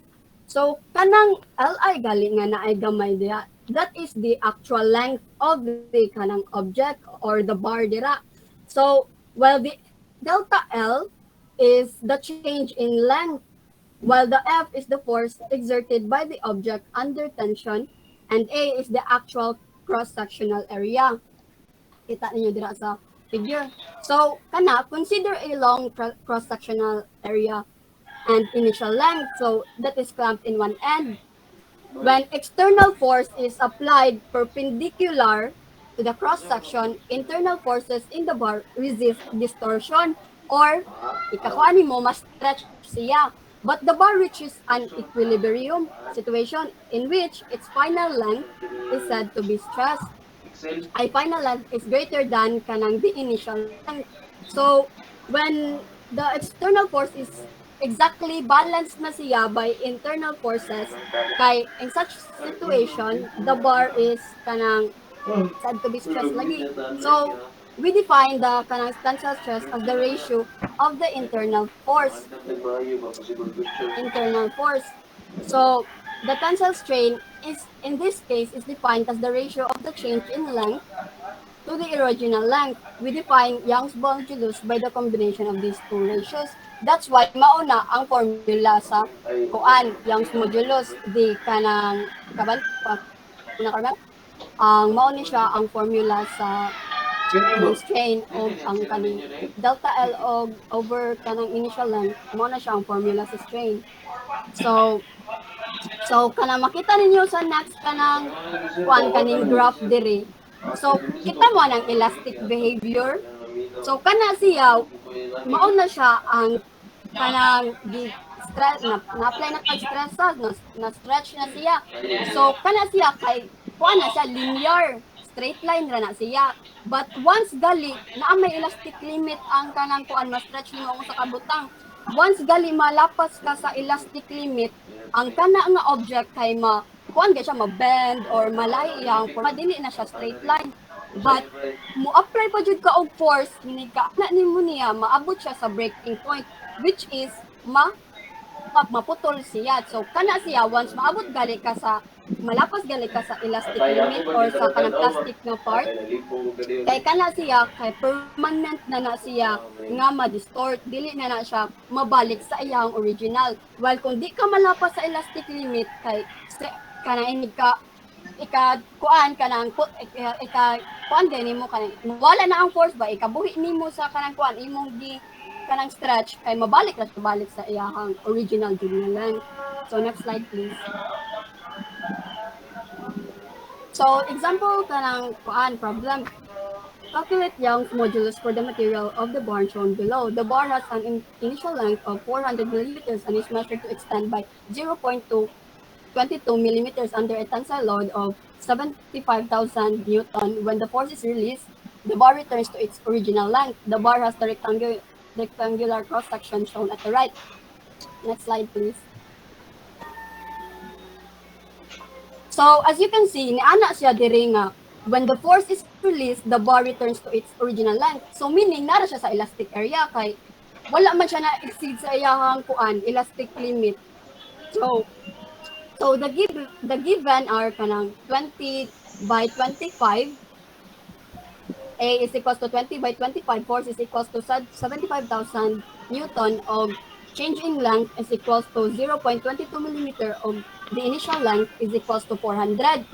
So, kanang Li galing nga na ay gamay diya. That is the actual length of the kanang object or the bar dira. So, while the delta L is the change in length, while the F is the force exerted by the object under tension, and A is the actual cross-sectional area. Kita ninyo dira sa figure. So, consider a long cross-sectional area and initial length. So, that is clamped in one end. When external force is applied perpendicular to the cross-section, internal forces in the bar resist distortion or ikakuha mo, mas stretch siya. But the bar reaches an equilibrium situation in which its final length is said to be stressed. Ay final length is greater than kanang the initial length. So, when the external force is exactly balanced na siya by internal forces. Kay in such situation, the bar is kanang said to be stressed lagi. So, we define the kanang tensile stress as the ratio of the internal force. So, the tensile strain is in this case is defined as the ratio of the change in length to the original length. We define Young's modulus by the combination of these two ratios. That's why mauna ang formula sa kuan Young's modulus di kanang kaban una karon ang mao ni siya ang formula sa kanang strain o ang kaning delta L og over kanang initial length mao na siya ang formula sa strain. So kanang makita ninyo sa next kanang kuan kaning graph diri. So kita mo ang elastic behavior. So kana siya mao na siya ang kanang di stress na-apply na kag stress na stretch na siya. So kana siya kay kuan na siya linear straight line ra na siya. But once gali na may elastic limit ang kanang kuan ma-stretch nimo ang sa kabutang. Once gali malapas ka sa elastic limit, ang kana nga object kay kuan siya ma-bend or malahi ang forma dili na siya straight line. But mo apply pa jud ka og force ni ka na nimo niya maabot siya sa breaking point which is maputol siya. So kana siya once maabot gali ka sa malapas gali ka sa elastic limit or sa kanang plastic nga part kay kana siya kay permanent na siya nga ma-distort dili na siya mabalik sa iyang original. While kung di ka malapas sa elastic limit kay kana inig ka kuan kanang kuan gani mo kanang wala na ang force ba ikabuhi nimo sa kanang kuan imong di kanang stretch kay mabalik sa iyang original jud nga length. So next slide please. So example kanang kuan problem. Calculate Young's modulus for the material of the bar shown below. The bar has an initial length of 400 millimeters and is measured to extend by 0.22 millimeters under a tensile load of 75,000 Newton. When the force is released, the bar returns to its original length. The bar has the rectangular cross-section shown at the right. Next slide, please. So, as you can see, niana siya diri nga, when the force is released, the bar returns to its original length. So, meaning, nara siya sa elastic area, kay wala man siya na-exceed sa iyang kuan, elastic limit. So the given are kanang 20 by 25. A is equals to 20 by 25. Force is equals to 75,000 Newton. Of change in length is equals to 0.22 millimeter. Of the initial length is equals to 400.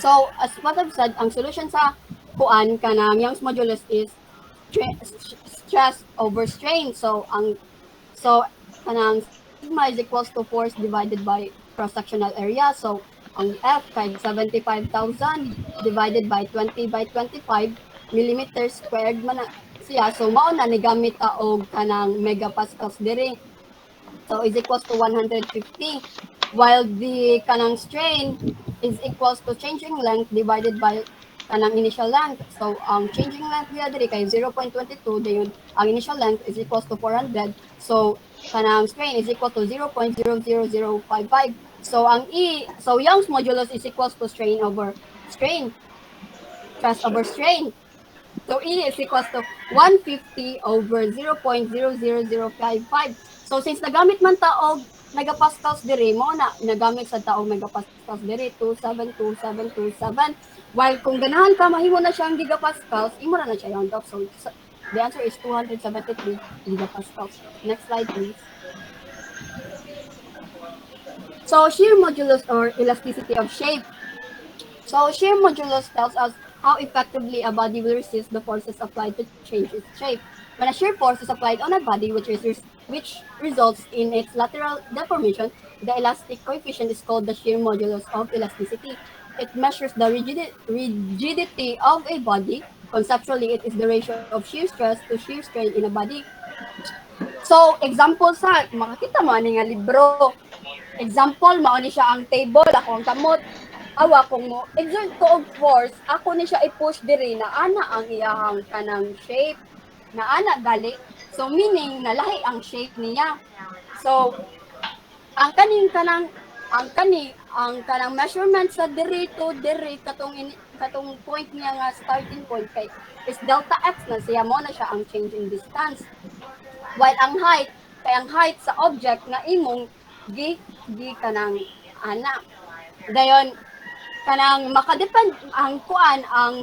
So, as what I've said, ang solution sa kuan kanang Young's modulus is stress over strain. So, kanang sigma is equals to force divided by cross-sectional area. So, ang F kay 75,000 divided by 20 by 25 millimeters squared man na siya. So, mao na ni gamit og kanang megapascals diri. So, is equals to 150. While the kanang strain is equals to changing length divided by kanang initial length. So, ang changing length niya diri kay 0.22, dayon ang initial length is equals to 400. So, kanang strain is equal to 0.00055. So, Young's modulus is equals to strain over strain. Stress over strain. So, E is equals to 150 over 0.00055. So, since nagamit man taog megapascals diri mo na nagamit sa taong megapascals diri 272727, while kung ganahan ka mahimo na siyang gigapascals imo na siya round off. So the answer is 273 gigapascals. Next slide please. So shear modulus or elasticity of shape. So shear modulus tells us how effectively a body will resist the forces applied to change its shape. When a shear force is applied on a body which results in its lateral deformation, the elastic coefficient is called the shear modulus of elasticity. It measures the rigidity of a body. Conceptually, it is the ratio of shear stress to shear strain in a body. So, example sa, makakita mo ani nga libro. Example, mao ni siya ang table, ako ang kamot. Awa kung mo exert ko og force, ako ni siya i-push diri na ana ang iyahang kanang shape na ana gali. So meaning nalahi ang shape niya. So, ang kaning kanang ang kanang measurement sa diri to diri katong point niya nga starting point kay is delta x na siya mo na siya ang change in distance. While ang height kay ang height sa object nga imong gi kanang ana. Dayon kanang makadepend ang kuan ang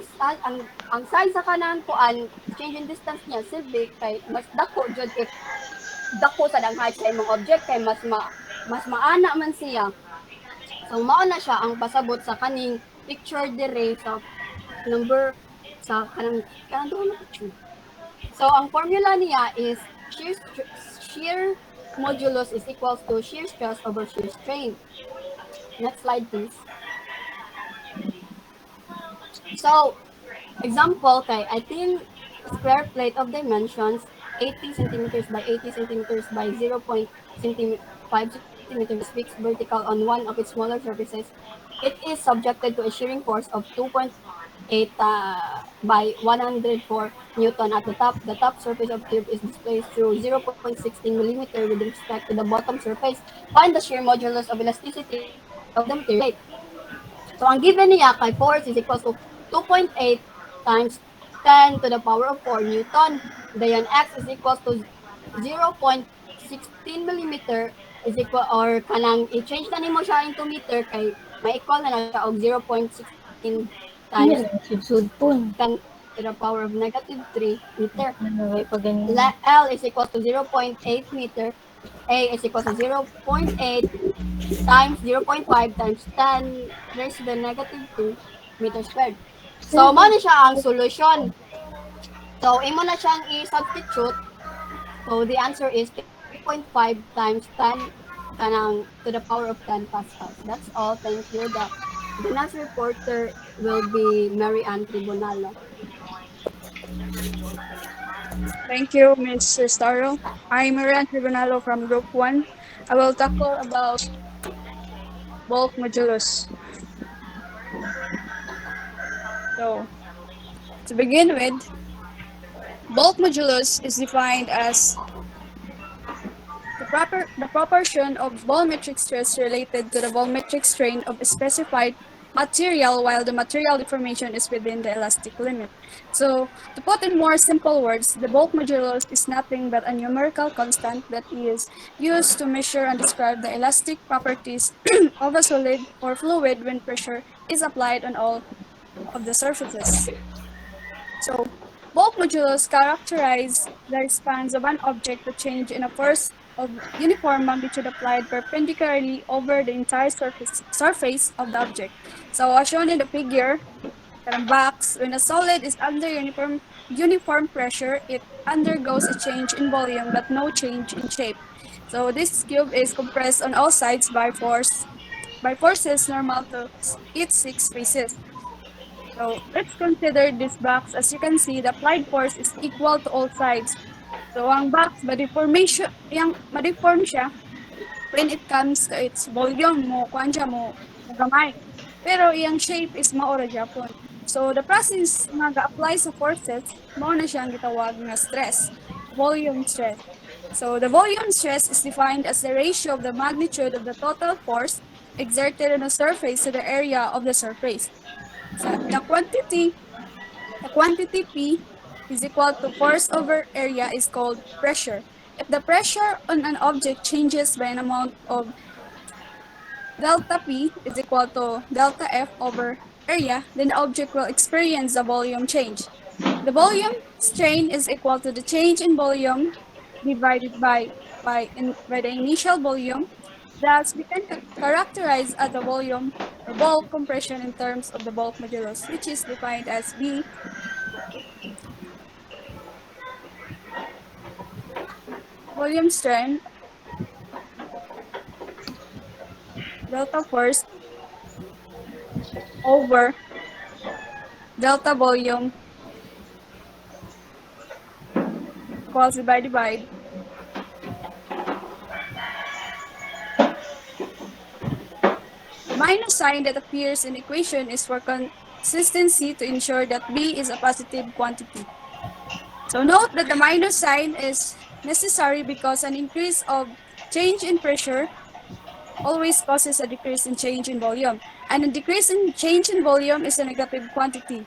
size sa kanang kuan change in distance niya silbi kay mas dako jud if dako sa dang height sa imong object kay mas maana man siya. So mao na siya ang pasabot sa kaning picture dire sa number sa kanang duha na picture. So ang formula niya is shear modulus is equals to shear stress over shear strain. Next slide please. So example kay I think square plate of dimensions 80 centimeters by 80 centimeters by 0.5 centimeters fixed vertical on one of its smaller surfaces. It is subjected to a shearing force of 2.8 by 104 Newton at the top. The top surface of tube is displaced through 0.16 millimeter with respect to the bottom surface. Find the shear modulus of elasticity of the material. So ang given niya kay force is equal to 2.8 times 10 to the power of 4 Newton. Then x is equal to 0.16 millimeter is equal or kanang i-change na nimo siya into meter kay may equal na siya og 0.16 times Sudsudpon. 10 to the power of negative 3 meter. Ano pa ganyan? L is equal to 0.8 meter. A is equal to 0.8 times 0.5 times 10 raised to the negative 2 meter squared. So, mo na siya ang solution. So, imo na siyang i-substitute. So, the answer is 3.5 times 10 kanang to the power of 10 pascals. That's all. Thank you. The next reporter will be Mary Ann Tribunalo. Thank you, Ms. Staro. I'm Marian Tribunalo from Group 1. I will tackle about bulk modulus. So, to begin with, bulk modulus is defined as the proportion of volumetric stress related to the volumetric strain of a specified material while the material deformation is within the elastic limit. So, to put in more simple words, the bulk modulus is nothing but a numerical constant that is used to measure and describe the elastic properties of a solid or fluid when pressure is applied on all of the surfaces. So, bulk modulus characterize the response of an object to change in a force of uniform magnitude applied perpendicularly over the entire surface of the object. So, as shown in the figure, the box, when a solid is under uniform pressure, it undergoes a change in volume but no change in shape. So, this cube is compressed on all sides by forces normal to its 6 faces. So, let's consider this box. As you can see, the applied force is equal to all sides. So, ang box, ma-deform siya when it comes to its volume mo, kuan siya mo, gamay. Pero iyang shape is maora Japon. So, the process nga ga-apply sa forces, mao na siyang gitawag nga stress, volume stress. So, the volume stress is defined as the ratio of the magnitude of the total force exerted on the surface to the area of the surface. So, the quantity P is equal to force over area is called pressure. If the pressure on an object changes by an amount of delta P is equal to delta F over area, then the object will experience a volume change. The volume strain is equal to the change in volume divided by the initial volume. Thus, we can characterize the volume or bulk compression in terms of the bulk modulus, which is defined as B volume strain delta force over delta volume equals divide the minus sign that appears in the equation is for consistency to ensure that B is a positive quantity. So note that the minus sign is necessary because an increase of change in pressure always causes a decrease in change in volume. And a decrease in change in volume is a negative quantity.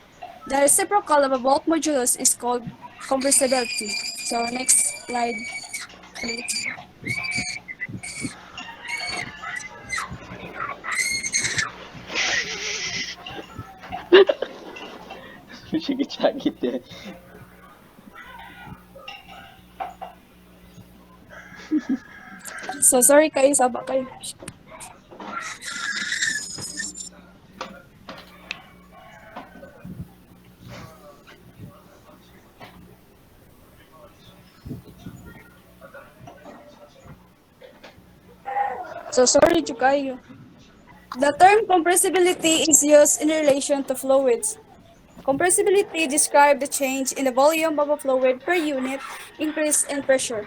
The reciprocal of a bulk modulus is called compressibility. So next slide, please. Sige, chagit eh. So sorry kayo, saba kayo. So sorry to kayo. The term compressibility is used in relation to fluids. Compressibility describes the change in the volume of a fluid per unit increase in pressure.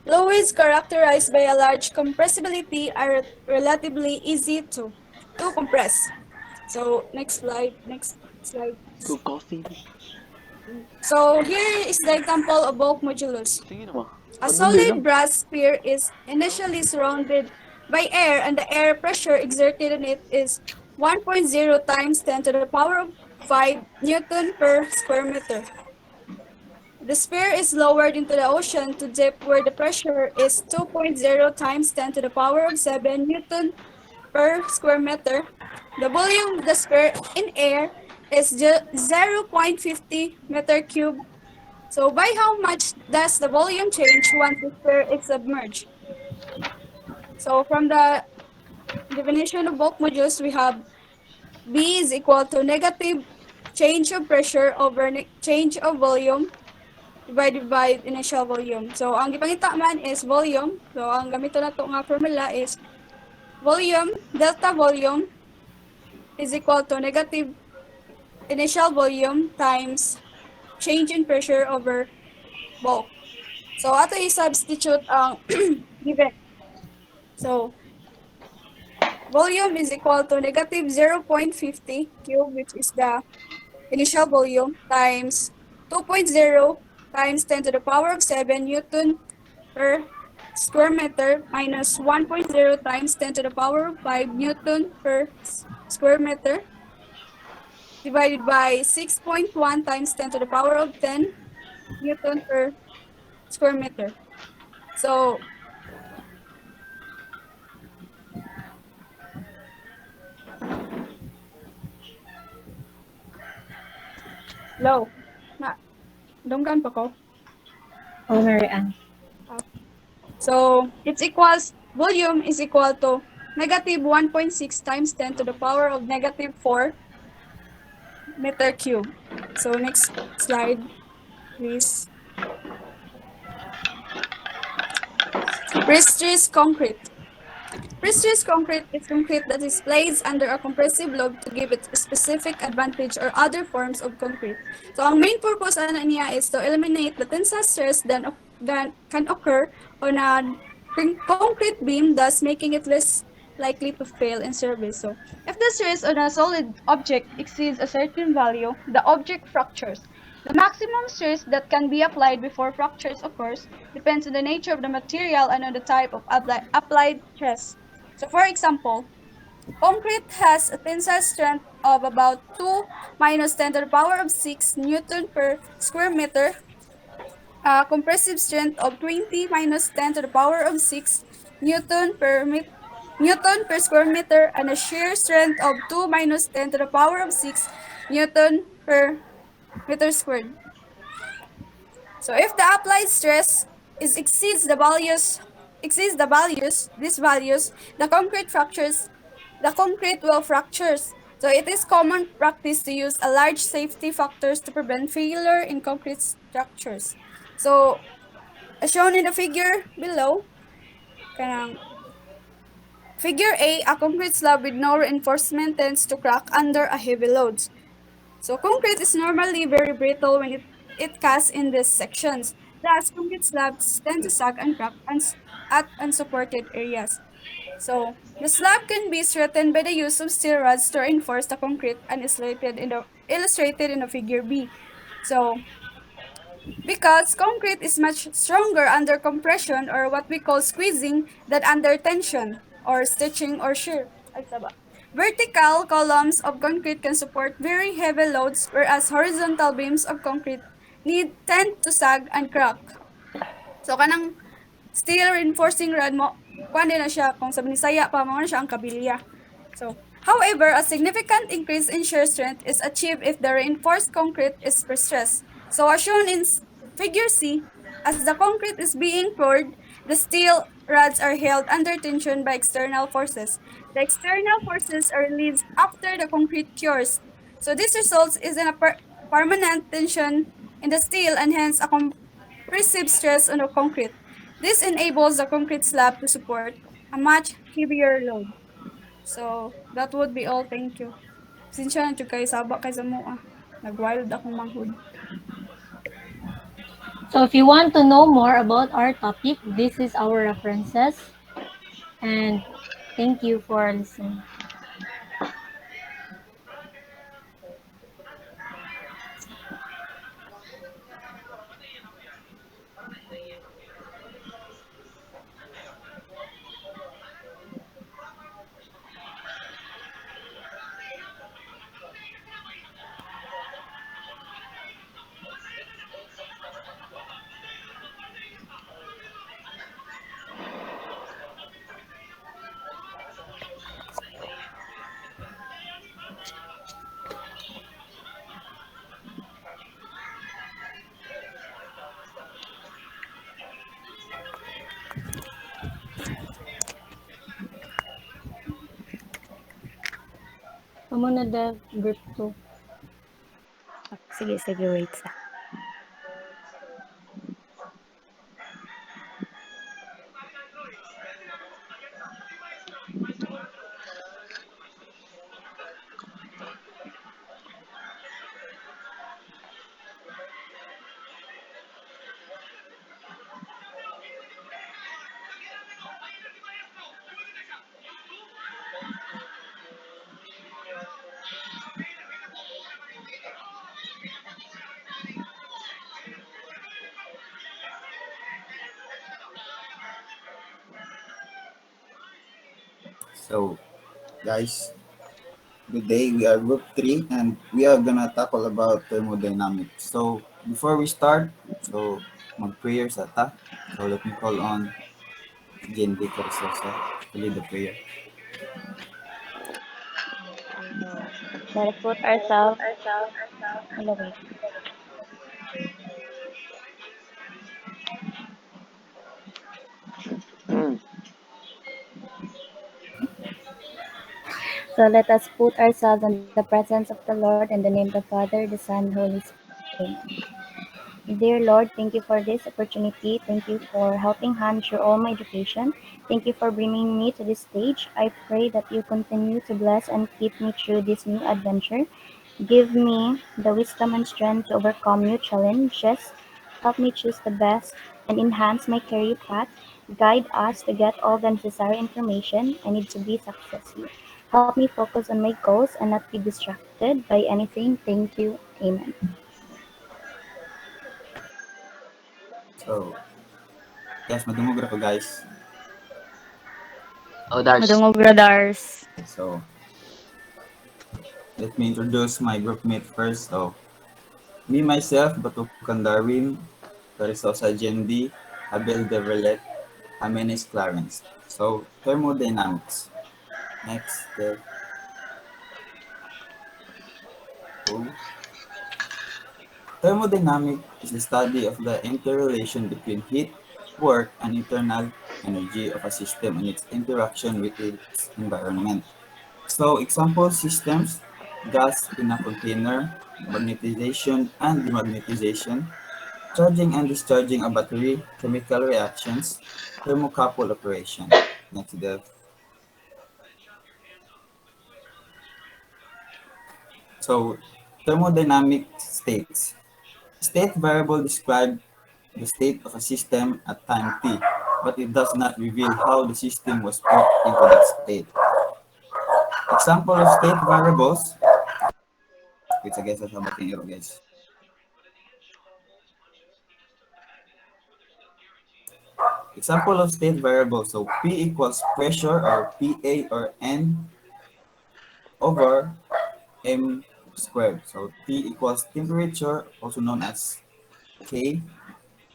Fluids characterized by a large compressibility are relatively easy to compress. So next slide, next slide. Go coffee. So here is the example of bulk modulus. Sige naman. A Madali solid lang. brass sphere is initially surrounded by air and the air pressure exerted on it is 1.0 times 10 to the power of 5 Newton per square meter. The sphere is lowered into the ocean to depth where the pressure is 2.0 times 10 to the power of 7 Newton per square meter. The volume of the sphere in air is 0.50 meter cube. So by how much does the volume change once the sphere is submerged? So from the definition of bulk modulus, we have B is equal to negative change of pressure over change of volume divided by initial volume. So ang gipangita man is volume. So ang gamito nato nga formula is volume, delta volume is equal to negative initial volume times change in pressure over bulk. So ato i-substitute ang given. So volume is equal to negative 0.50 cube, which is the initial volume, times 2.0 times 10 to the power of 7 Newton per square meter minus 1.0 times 10 to the power of 5 Newton per square meter divided by 6.1 times 10 to the power of 10 Newton per square meter. So low. Na, donggan pa ko. Oh, Mary Ann. So it's equals, volume is equal to negative 1.6 times 10 to the power of negative 4 meter cube. So next slide, please. Pre-stressed concrete. Pre-stressed concrete is concrete that is placed under a compressive load to give it a specific advantage or other forms of concrete. So ang main purpose ana niya is to eliminate the tensile stress that can occur on a concrete beam, thus making it less likely to fail in service. So if the stress on a solid object exceeds a certain value, the object fractures. The maximum stress that can be applied before fractures occurs depends on the nature of the material and on the type of applied stress. So for example, concrete has a tensile strength of about 2 minus 10 to the power of 6 Newton per square meter, a compressive strength of 20 minus 10 to the power of 6 Newton per square meter, and a shear strength of 2 minus 10 to the power of 6 Newton per meter squared. So if the applied stress exceeds these values, the concrete will fractures. So it is common practice to use a large safety factors to prevent failure in concrete structures. So as shown in the figure below, figure A, a concrete slab with no reinforcement tends to crack under a heavy load. So concrete is normally very brittle when it casts in these sections. Thus, concrete slabs tend to sag and crack at unsupported areas. So the slab can be strengthened by the use of steel rods to reinforce the concrete and illustrated in the figure B. So because concrete is much stronger under compression or what we call squeezing than under tension or stitching or shear. Ay, taba. Vertical columns of concrete can support very heavy loads, whereas horizontal beams of concrete tend to sag and crack. So kanang steel reinforcing rod mo, kuan din na siya kung sa Binisaya pa mo na siya ang kabilya. So, however, a significant increase in shear strength is achieved if the reinforced concrete is pre-stressed. So, as shown in figure C, as the concrete is being poured, the steel rods are held under tension by external forces. The external forces are released after the concrete cures. So, this results is in a permanent tension in the steel and hence a compressive stress on the concrete. This enables the concrete slab to support a much heavier load. So, that would be all. Thank you. Sinsya na kay saba kay sa mua. Nag-wild akong manghud. So if you want to know more about our topic, this is our references. And thank you for listening. Muna the group 2. Sige, wait sa. So, guys, good day. We are group 3 and we are gonna tackle about thermodynamics. So, before we start, mag-prayer sa ta. So, let me call on Jen D. Carisosa to lead the prayer. Let us put ourselves on the way. So let us put ourselves in the presence of the Lord in the name of the Father, the Son, and the Holy Spirit. Amen. Dear Lord, thank you for this opportunity. Thank you for helping hand through all my education. Thank you for bringing me to this stage. I pray that you continue to bless and keep me through this new adventure. Give me the wisdom and strength to overcome new challenges. Help me choose the best and enhance my career path. Guide us to get all the necessary information I need to be successful. Help me focus on my goals and not be distracted by anything. Thank you. Amen. So, yes, madungog ra ko, guys. Oh, Dars. Madungog radars. So, let me introduce my group mate first. So, me, myself, Batukan Darwin, Carisosa Jen D, Abel Deverlet, Jimenez Clarence. So, thermodynamics. Next, thermodynamics is the study of the interrelation between heat, work, and internal energy of a system and its interaction with its environment. So, example systems, gas in a container, magnetization and demagnetization, charging and discharging a battery, chemical reactions, thermocouple operation. Next, Dev. So, thermodynamic states. State variable describe the state of a system at time t, but it does not reveal how the system was put into that state. Example of state variables. Wait, guys, sa bating iro, guys. Example of state variable. So P equals pressure or PA or N over M squared. So T equals temperature, also known as K.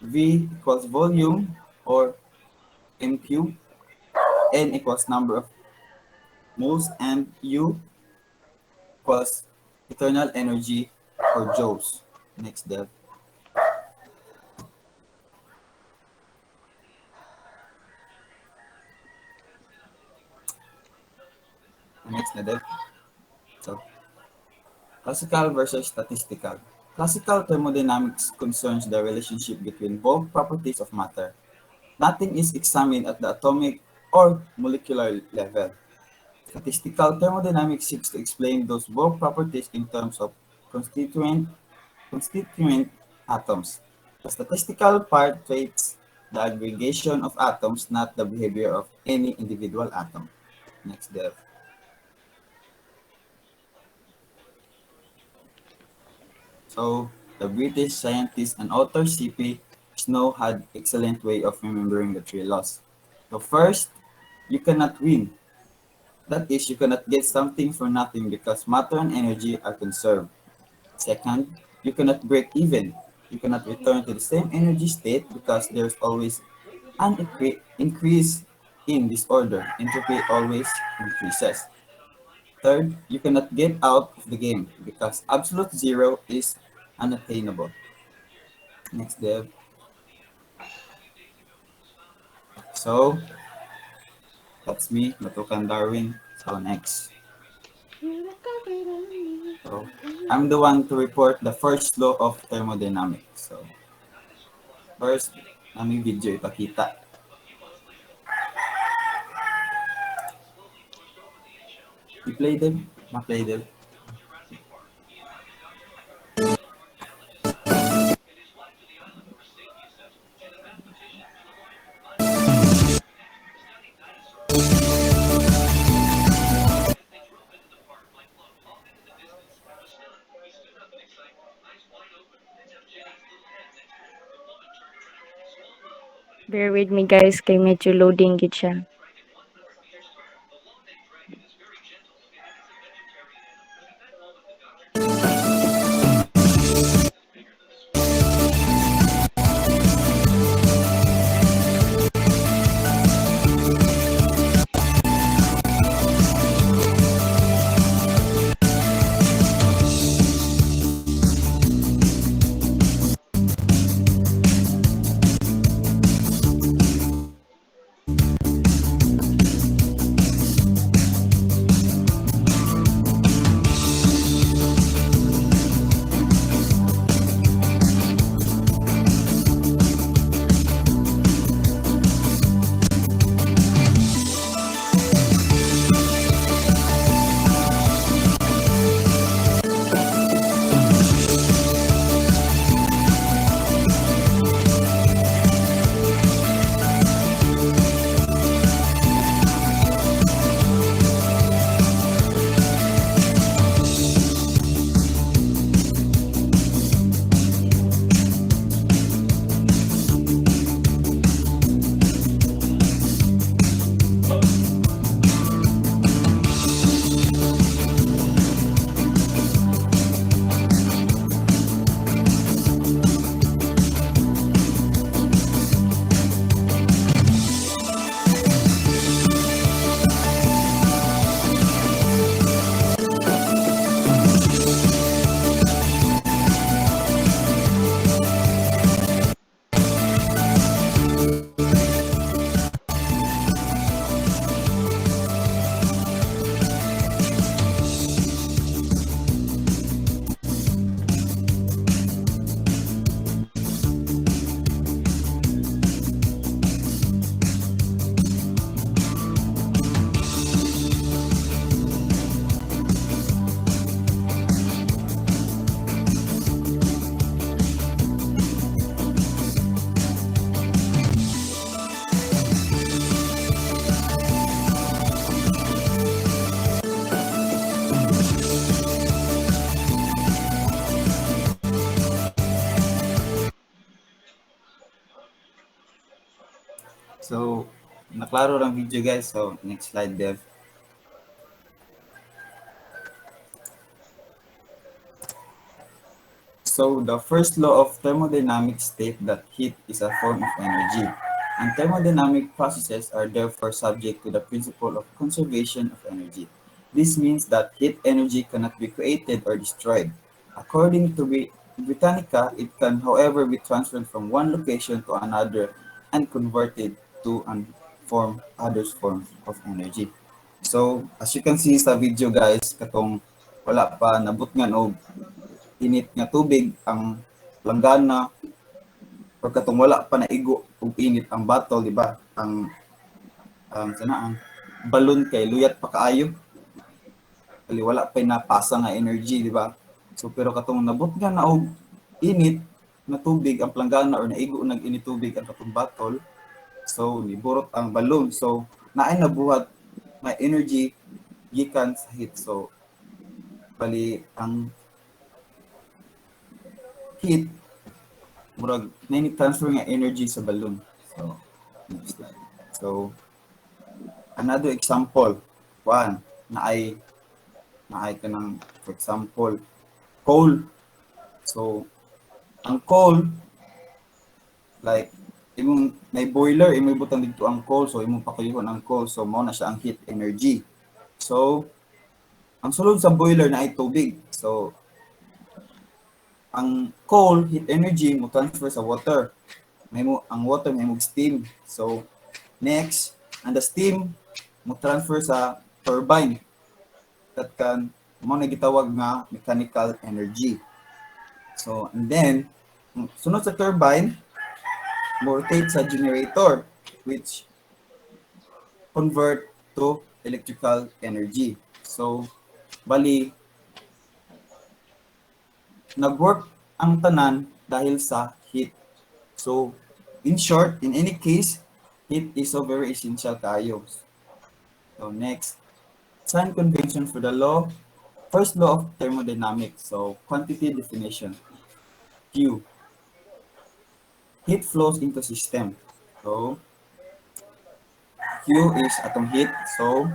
V equals volume or M cube. N equals number of moles, and U equals internal energy or joules. Next, Dev. Next na, Dev. So, classical versus statistical. Classical thermodynamics concerns the relationship between bulk properties of matter. Nothing is examined at the atomic or molecular level. Statistical thermodynamics seeks to explain those bulk properties in terms of constituent atoms. The statistical part traits the aggregation of atoms, not the behavior of any individual atom. Next, Dev. So, the British scientist and author C.P. Snow had excellent way of remembering the three laws. So first, you cannot win. That is, you cannot get something for nothing because matter and energy are conserved. Second, you cannot break even. You cannot return to the same energy state because there's always an increase in disorder. Entropy always increases. Third, you cannot get out of the game because absolute zero is unattainable. Next, Dev. So, that's me, Matukan Darwin. So, next. So, I'm the one to report the first law of thermodynamics. So, first, nami video ipakita. I-play them. Ma-play them. Bear with me guys, kay medyo loading gid siya. So, naklaro lang video guys. So, next slide, Dev. So, the first law of thermodynamics states that heat is a form of energy, and thermodynamic processes are therefore subject to the principle of conservation of energy. This means that heat energy cannot be created or destroyed. According to Britannica, it can, however, be transferred from one location to another and converted to form other forms of energy. So, as you can see sa video guys, katong wala pa nabot nga og init nga tubig ang langgana or katong wala pa naigo og init ang bottle, di ba? Ang balon kay luyat pa kaayo. Kali wala pa napasa nga energy, di ba? So pero katong nabot nga na og init na tubig ang planggana or naigo nag init tubig ang katong bottle, so niburot ang balon. So naay nabuhat may energy gikan sa heat. So bali ang heat murag transfer nga energy sa balloon. So next slide. So another example, one naay kanang, for example, coal. So ang coal, like imong may boiler, imong butang dito ang coal, so imong pakuyuhon ang coal, so mao na siya ang heat energy. So ang sulod sa boiler na ay tubig. So ang coal, heat energy, mo transfer sa water. Ang water may mo steam. So, next, and the steam mo transfer sa turbine. That can, mo na gitawag nga mechanical energy. So, and then, sunod sa turbine, mo rotate sa generator, which convert to electrical energy. So, bali, nag-work ang tanan dahil sa heat. So, in short, in any case, heat is so very essential kayo. So, next, sign convention for the law. First law of thermodynamics. So, quantity definition. Q. Heat flows into system. So, Q is atom heat. So,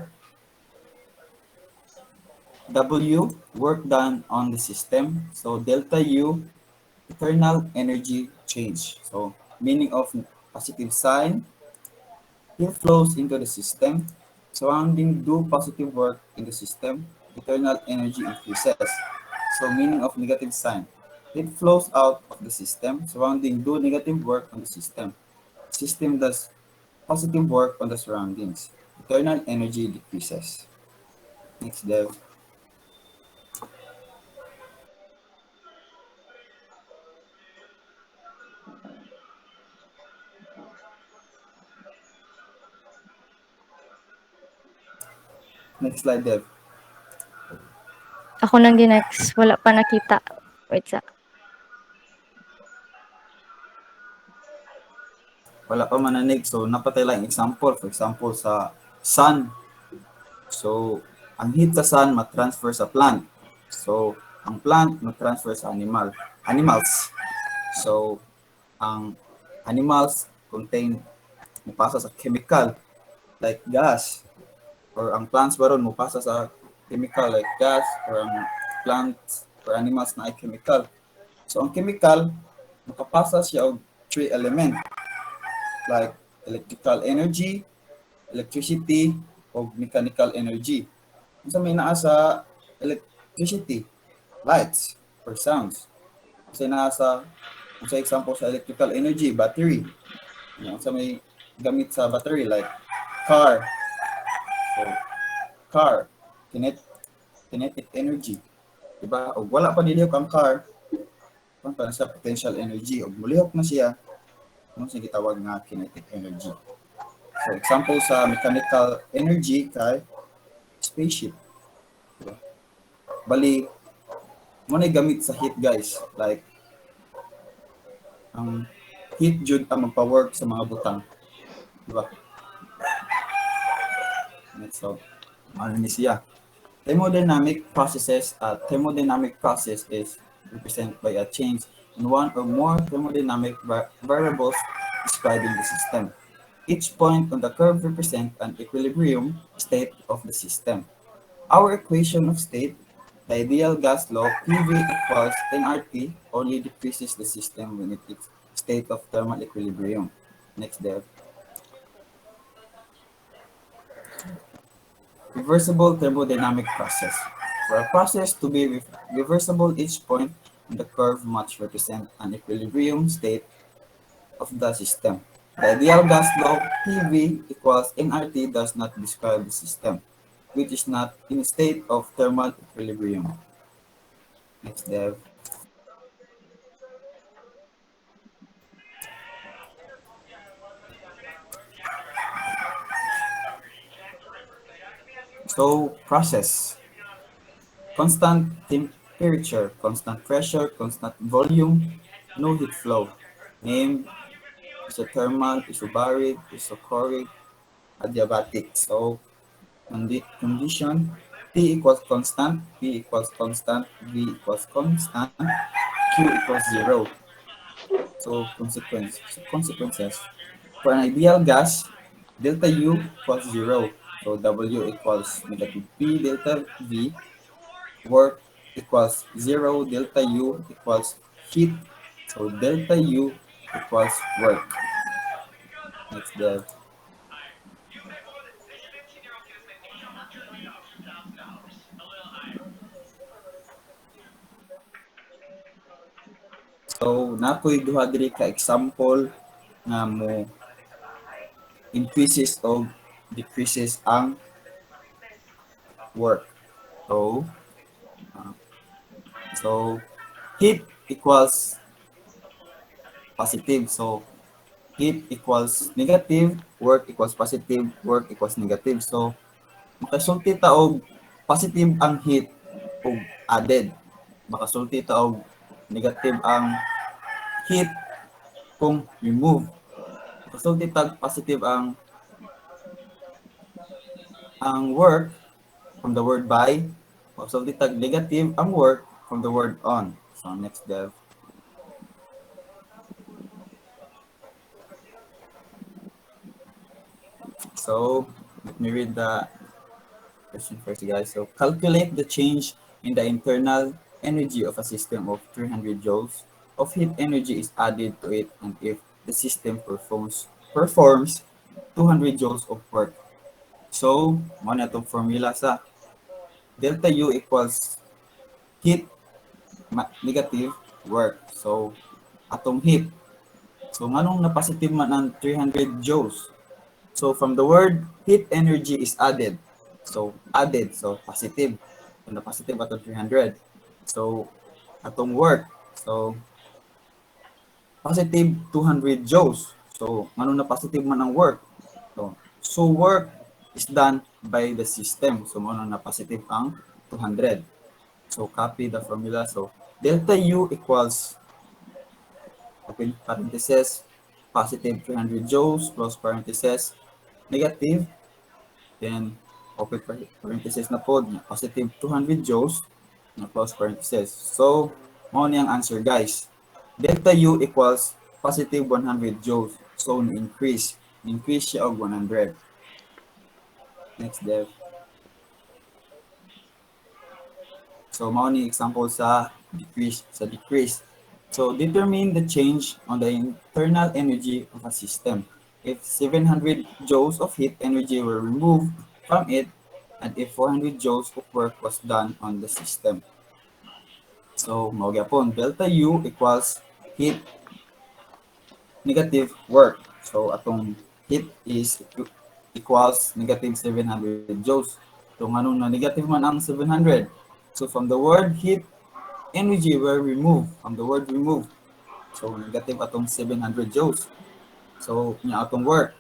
W, work done on the system. So delta U, internal energy change. So meaning of positive sign, heat flows into the system. Surrounding do positive work in the system, internal energy increases. So meaning of negative sign, heat flows out of the system. Surrounding do negative work on the system. System does positive work on the surroundings. Internal energy decreases. Next, Dev. Next slide, Dev. Ako nang next. Wala pa nakita. Wait sa. Wala pa mananig. So, napatay lang example. For example, sa sun. So, ang heat sa sun matransfer sa plant. So, ang plant matransfer sa animals. So, ang animals contain mupasa sa chemical like gas, or ang plants baron mupasa sa chemical like gas, or ang plants or animals na ay chemical. So, ang chemical makapasa siya og 3 element like electrical energy, electricity, o mechanical energy. Sa may naa sa electricity, lights or sounds. Sa naa sa example sa electrical energy, battery. Sa may gamit sa battery like car. So, car, kinetic energy. Diba? O wala pa nilihok ang car, kung pa na siya potential energy. O mulihok na siya, kung siya gitawag nga kinetic energy. So, example sa mechanical energy kay spaceship. Diba? Bali, mo na gamit sa heat guys. Like, ang heat jud ang magpa-work sa mga butang. Diba? So, ano ni siya? Thermodynamic processes, thermodynamic process is represented by a change in one or more thermodynamic variables describing the system. Each point on the curve represents an equilibrium state of the system. Our equation of state, the ideal gas law PV equals nRT, only decreases the system when it is state of thermal equilibrium. Next, Dev. Reversible thermodynamic process. For a process to be reversible, each point on the curve must represent an equilibrium state of the system. The ideal gas law PV equals nRT does not describe the system, which is not in a state of thermal equilibrium. Next, Dev. So, process. Constant temperature, constant pressure, constant volume, no heat flow. Name, isothermal, isobaric, isochoric, adiabatic. So, on the condition, T equals constant, P equals constant, V equals constant, Q equals 0. So, consequences. For an ideal gas, delta U equals 0. So, W equals negative P delta V. Work equals 0. Delta U equals heat. So, delta U equals work. Next, Dev. So, napoy duha diri ka example nga mo increases o decreases ang work. So, uh, so heat equals positive. So, heat equals negative, work equals positive, work equals negative. So, makasulti ta og positive ang heat o added. Makasulti ta og negative ang heat kung remove. Makasulti tag positive ang work from the word by. Makasulti tag negative ang work from the word on. So, next, Dev. So, let me read the question first, guys. So, calculate the change in the internal energy of a system of 300 joules of heat energy is added to it, and if the system performs 200 joules of work. So, mo na itong formula sa delta U equals heat negative work. So, atong heat. So, nganong na positive man ang 300 joules? So, from the word, heat energy is added. So, added. So, positive. So, na positive atong 300. So, atong work. So, positive 200 joules. So, nganong na positive man ang work? So work is done by the system. So, mo na positive ang 200. So, copy the formula. So, delta U equals, open parenthesis, positive 300 joules, close parenthesis, negative, then open parenthesis na po, positive 200 joules, na close parenthesis. So, mo ni ang answer, guys. Delta U equals positive 100 joules. So, increase siya og 100. Next, Dev. So, mao ni example sa decrease. So, determine the change on the internal energy of a system. If 700 joules of heat energy were removed from it, and if 400 joules of work was done on the system. So, mao gyapon, delta U equals heat negative work. So, atong heat is equals negative 700 joules. So, nganong na negative man ang 700? So, from the word heat, energy were removed. From the word remove. So, negative atong 700 joules. So, niya atong work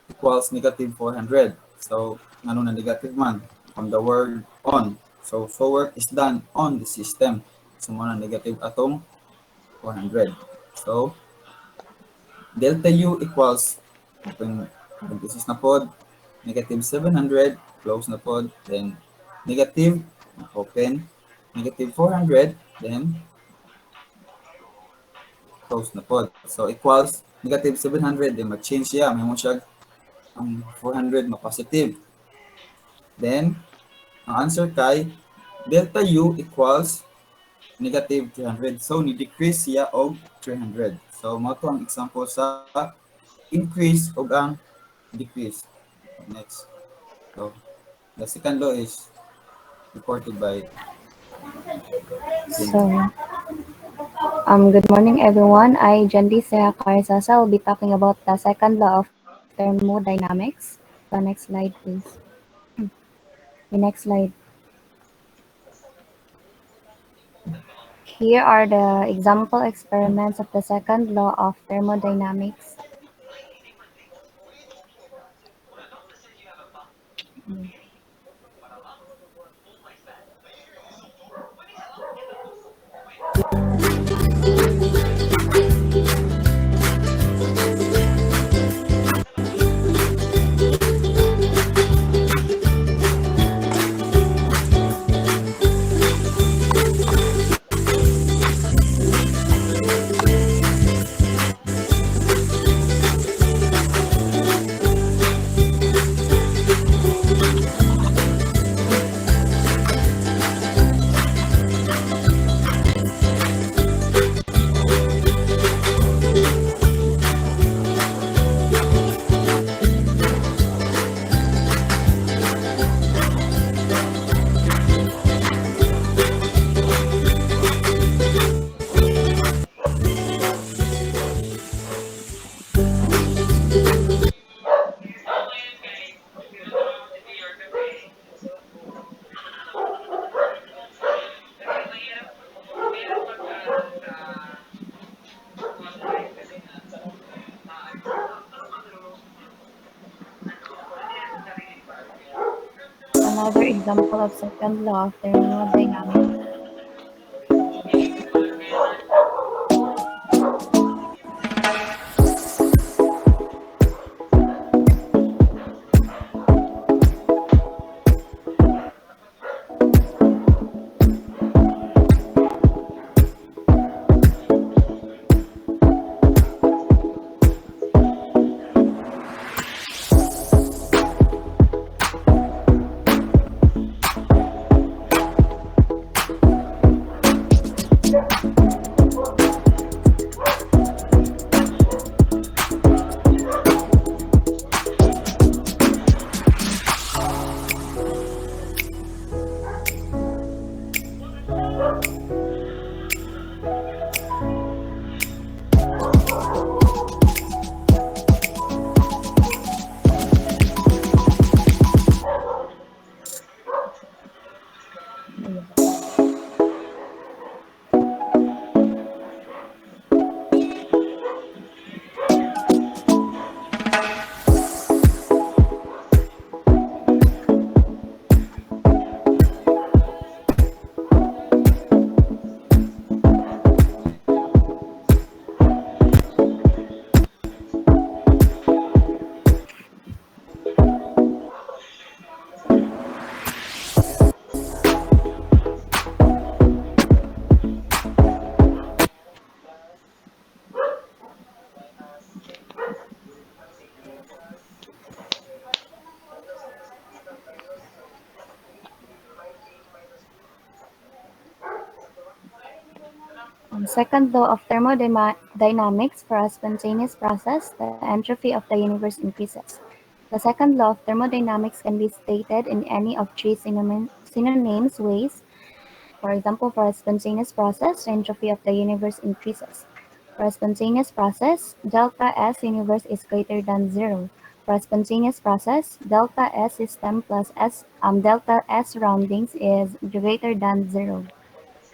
equals negative 400. So, nganong na negative man? From the word on. So, work is done on the system. So, muna negative atong 400. So, delta U equals, open parenthesis na pod, negative 700, close na pod, then negative, open, negative 400, then close na pod. So, equals negative 700, then mag-change siya. May mo siya ang 400 ma-positive. Then, ang answer kay delta U equals negative 300. So, ni-decrease siya og 300. So, mo to ang example sa increase og ang decrease. Next. So, the second law is reported by So, good morning, everyone. I, Jendi Seha Karsasa, will be talking about the second law of thermodynamics. The next slide, please. The next slide. Here are the example experiments of the second law of thermodynamics. Another example of second law of thermodynamics. Second law of thermodynamics, for a spontaneous process, the entropy of the universe increases. The second law of thermodynamics can be stated in any of three synonyms ways. For example, for a spontaneous process, the entropy of the universe increases. For a spontaneous process, delta S universe is greater than zero. For a spontaneous process, delta S system plus delta S surroundings is greater than zero.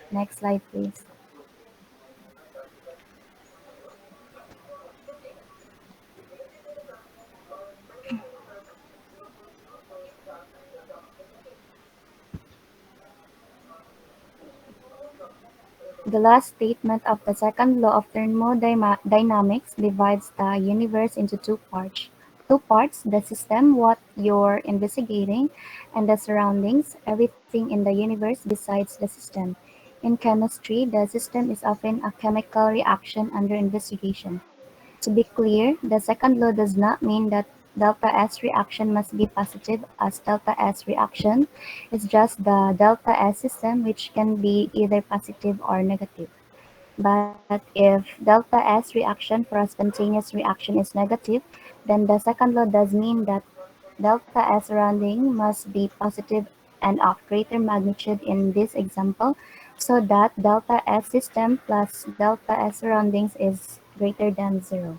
Next slide, please. The last statement of the second law of thermodynamics divides the universe into two parts. The system, what you're investigating, and the surroundings, everything in the universe besides the system. In chemistry, the system is often a chemical reaction under investigation. To be clear, the second law does not mean that delta S reaction must be positive as delta S reaction is just the delta S system which can be either positive or negative. But if delta S reaction for a spontaneous reaction is negative, then the second law does mean that delta S surrounding must be positive and of greater magnitude in this example, so that delta S system plus delta S surroundings is greater than zero.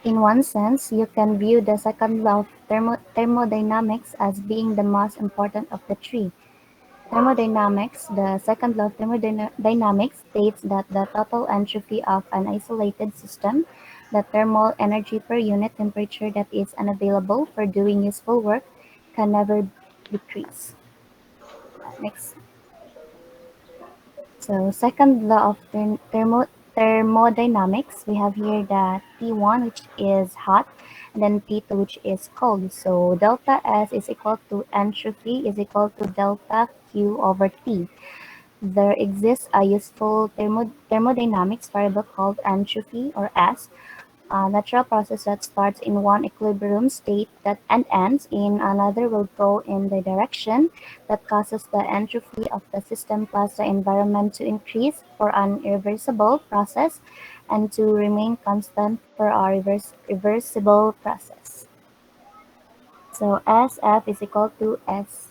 In one sense, you can view the second law of thermodynamics as being the most important of the three. Thermodynamics, the second law of thermodynamics states that the total entropy of an isolated system, the thermal energy per unit temperature that is unavailable for doing useful work, can never decrease. Next. So second law of thermodynamics, we have here the T1 which is hot and then T2 which is cold. So delta S is equal to entropy is equal to delta Q over T. There exists a useful thermodynamics variable called entropy or S, a natural process that starts in one equilibrium state that and ends in another will go in the direction that causes the entropy of the system plus the environment to increase for an irreversible process and to remain constant for a reversible process. So SF is equal to S.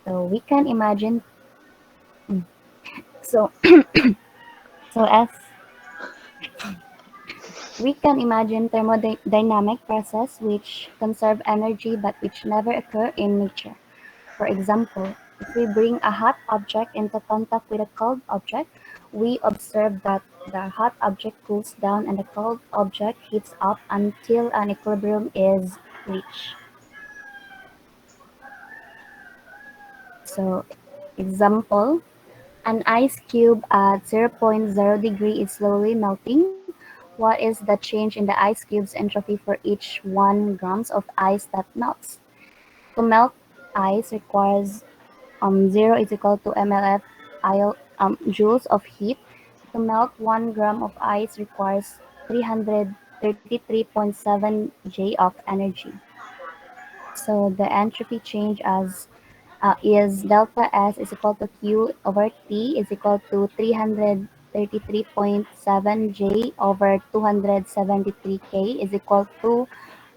So we can imagine so so S we can imagine thermodynamic process which conserve energy but which never occur in nature. For example, if we bring a hot object into contact with a cold object, we observe that the hot object cools down and the cold object heats up until an equilibrium is reached. So, example, an ice cube at zero point 0.0 degree is slowly melting. What is the change in the ice cube's entropy for each 1 grams of ice that melts? To melt ice requires 0 is equal to mLF joules of heat. To melt 1 gram of ice requires 333.7 J of energy. So the entropy change as is delta S is equal to Q over T is equal to 333.7 J over 273 K is equal to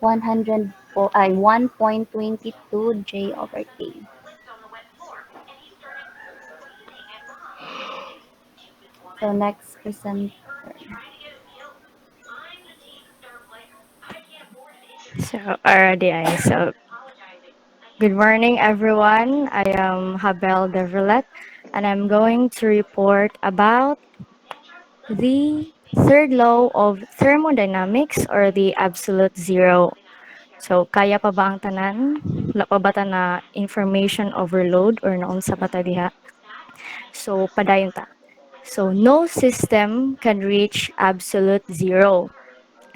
1.22 J over K. So next presenter. So good morning, everyone. I am Habel Deverlet, and I'm going to report about the third law of thermodynamics or the absolute zero. So, kaya pa ba ang tanan? Wala pa ba ta na information overload or naon sa bata diha? So, padayon ta. So, no system can reach absolute zero.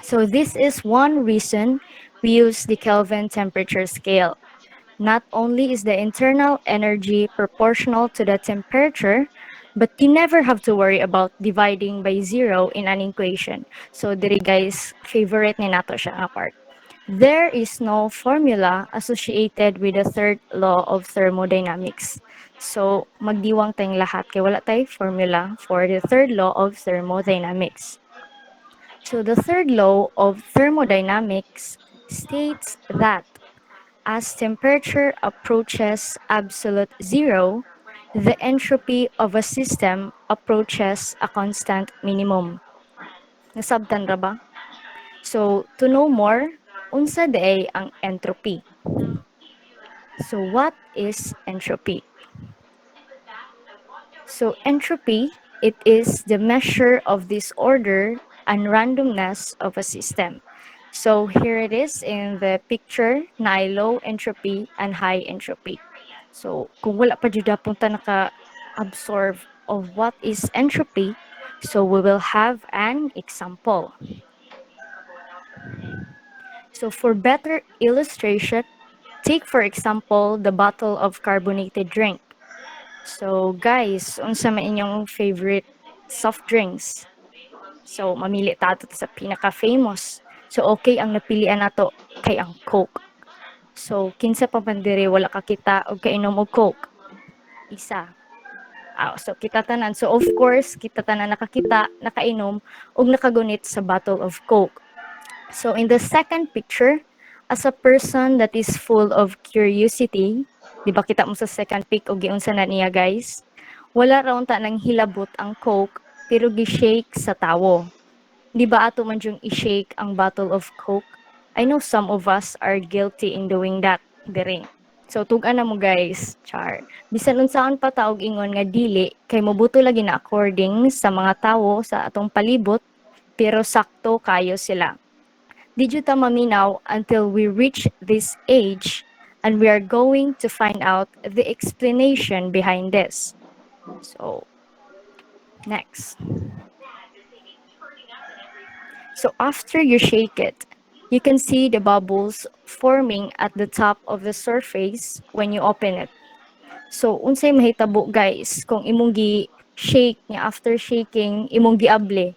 So, this is one reason we use the Kelvin temperature scale. Not only is the internal energy proportional to the temperature, but you never have to worry about dividing by zero in an equation. So, diri guys, favorite ni nato siya nga part. There is no formula associated with the third law of thermodynamics. So, magdiwang tayong lahat kay wala tay formula for the third law of thermodynamics. So, the third law of thermodynamics states that as temperature approaches absolute zero, the entropy of a system approaches a constant minimum. Nasabtan ra ba? So, to know more, unsa day ang entropy? So, what is entropy? So, entropy, it is the measure of disorder and randomness of a system. So, here it is in the picture na low entropy and high entropy. So, kung wala pa jud punta naka-absorb of what is entropy, so we will have an example. So, for better illustration, take for example the bottle of carbonated drink. So, guys, unsa man inyong favorite soft drinks. So, mamili tato sa pinaka-famous. So, okay ang napilian nato kay ang Coke. So, kinsa pa man diri wala ka kita og kainom og Coke? Isa. So, kita tanan. So, of course, kita tanan nakakita, nakainom, og nakagunit sa bottle of Coke. So, in the second picture, as a person that is full of curiosity, di ba kita mo sa second pic og giunsa na niya guys? Wala raw ta nang hilabot ang Coke, pero gi-shake sa tawo. Di ba ato man yung i-shake ang bottle of Coke? I know some of us are guilty in doing that, diri. So, tug-an na mo guys, char. Bisan unsaon pa taog ingon nga dili, kay mobuto lagi na according sa mga tawo sa atong palibot, pero sakto kayo sila. Did you ta maminaw until we reach this age and we are going to find out the explanation behind this. So, next. So after you shake it, you can see the bubbles forming at the top of the surface when you open it. So unsay mahitabo guys kung imong gi-shake niya after shaking imong giable.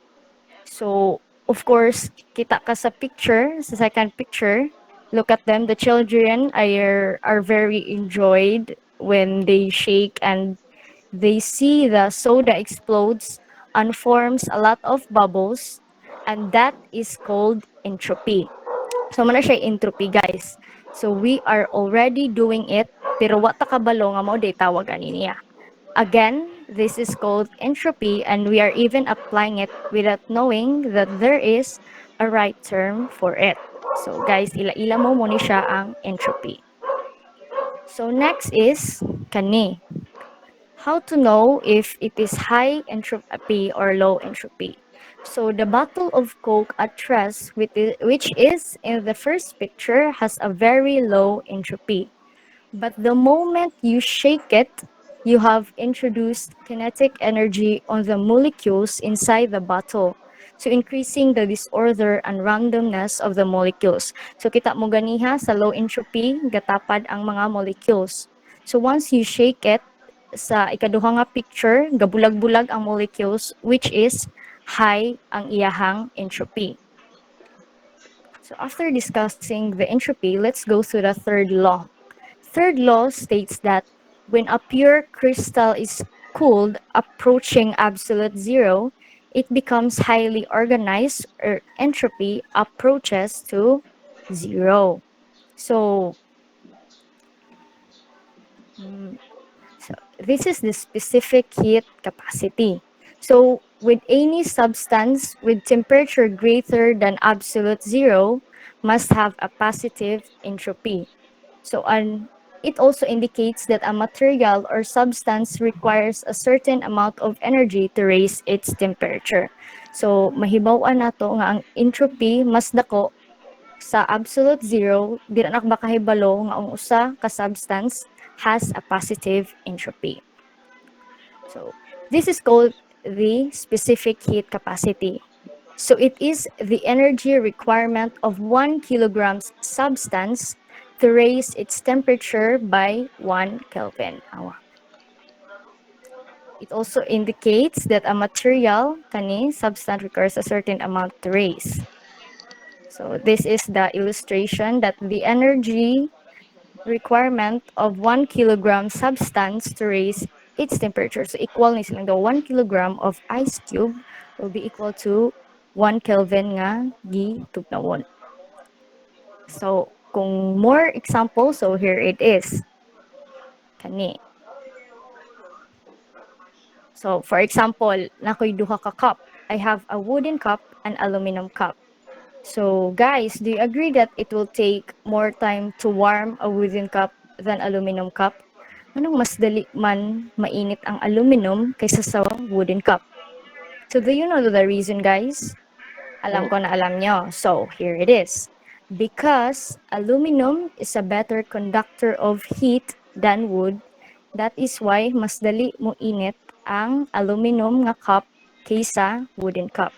So of course, kita ka sa picture, sa second picture, look at them. The children are very enjoyed when they shake and they see the soda explodes and forms a lot of bubbles, and that is called entropy. So mana siya entropy guys. So we are already doing it, pero wa ta kabalo nga mao day tawag ani niya. Again, this is called entropy, and we are even applying it without knowing that there is a right term for it. So guys, ila-ila mo ni siya ang entropy. So next is kani. How to know if it is high entropy or low entropy. So the bottle of Coke at rest, which is in the first picture, has a very low entropy. But the moment you shake it, you have introduced kinetic energy on the molecules inside the bottle. So increasing the disorder and randomness of the molecules. So kita mo ganiha sa low entropy, gatapad ang mga molecules. So once you shake it, sa ikaduha nga picture, gabulag-bulag ang molecules, which is high ang iyahang entropy. So after discussing the entropy, let's go through the third law. Third law states that when a pure crystal is cooled, approaching absolute zero, it becomes highly organized, or entropy approaches to zero. So, so this is the specific heat capacity. So with any substance with temperature greater than absolute zero must have a positive entropy. So it also indicates that a material or substance requires a certain amount of energy to raise its temperature. So mahibaw-an nato nga ang entropy mas dako sa absolute zero, di na nakabakahibalo nga ang usa ka substance has a positive entropy. So this is called the specific heat capacity. So it is the energy requirement of 1 kilograms substance to raise its temperature by 1 Kelvin. It also indicates that a material, kani, substance requires a certain amount to raise. So this is the illustration that the energy requirement of 1 kilogram substance to raise its temperature. So equal ni silang daw 1 kilogram of ice cube will be equal to 1 Kelvin nga gitugnaon. So kung more example, so here it is. Kani. So for example, nakoy duha ka cup. I have a wooden cup and aluminum cup. So guys, do you agree that it will take more time to warm a wooden cup than aluminum cup? Anong mas dali man mainit ang aluminum kaysa sa wooden cup? So do you know the reason, guys? Alam ko na alam nyo. So here it is. Because aluminum is a better conductor of heat than wood, that is why mas dali mo init ang aluminum nga cup kaysa wooden cup.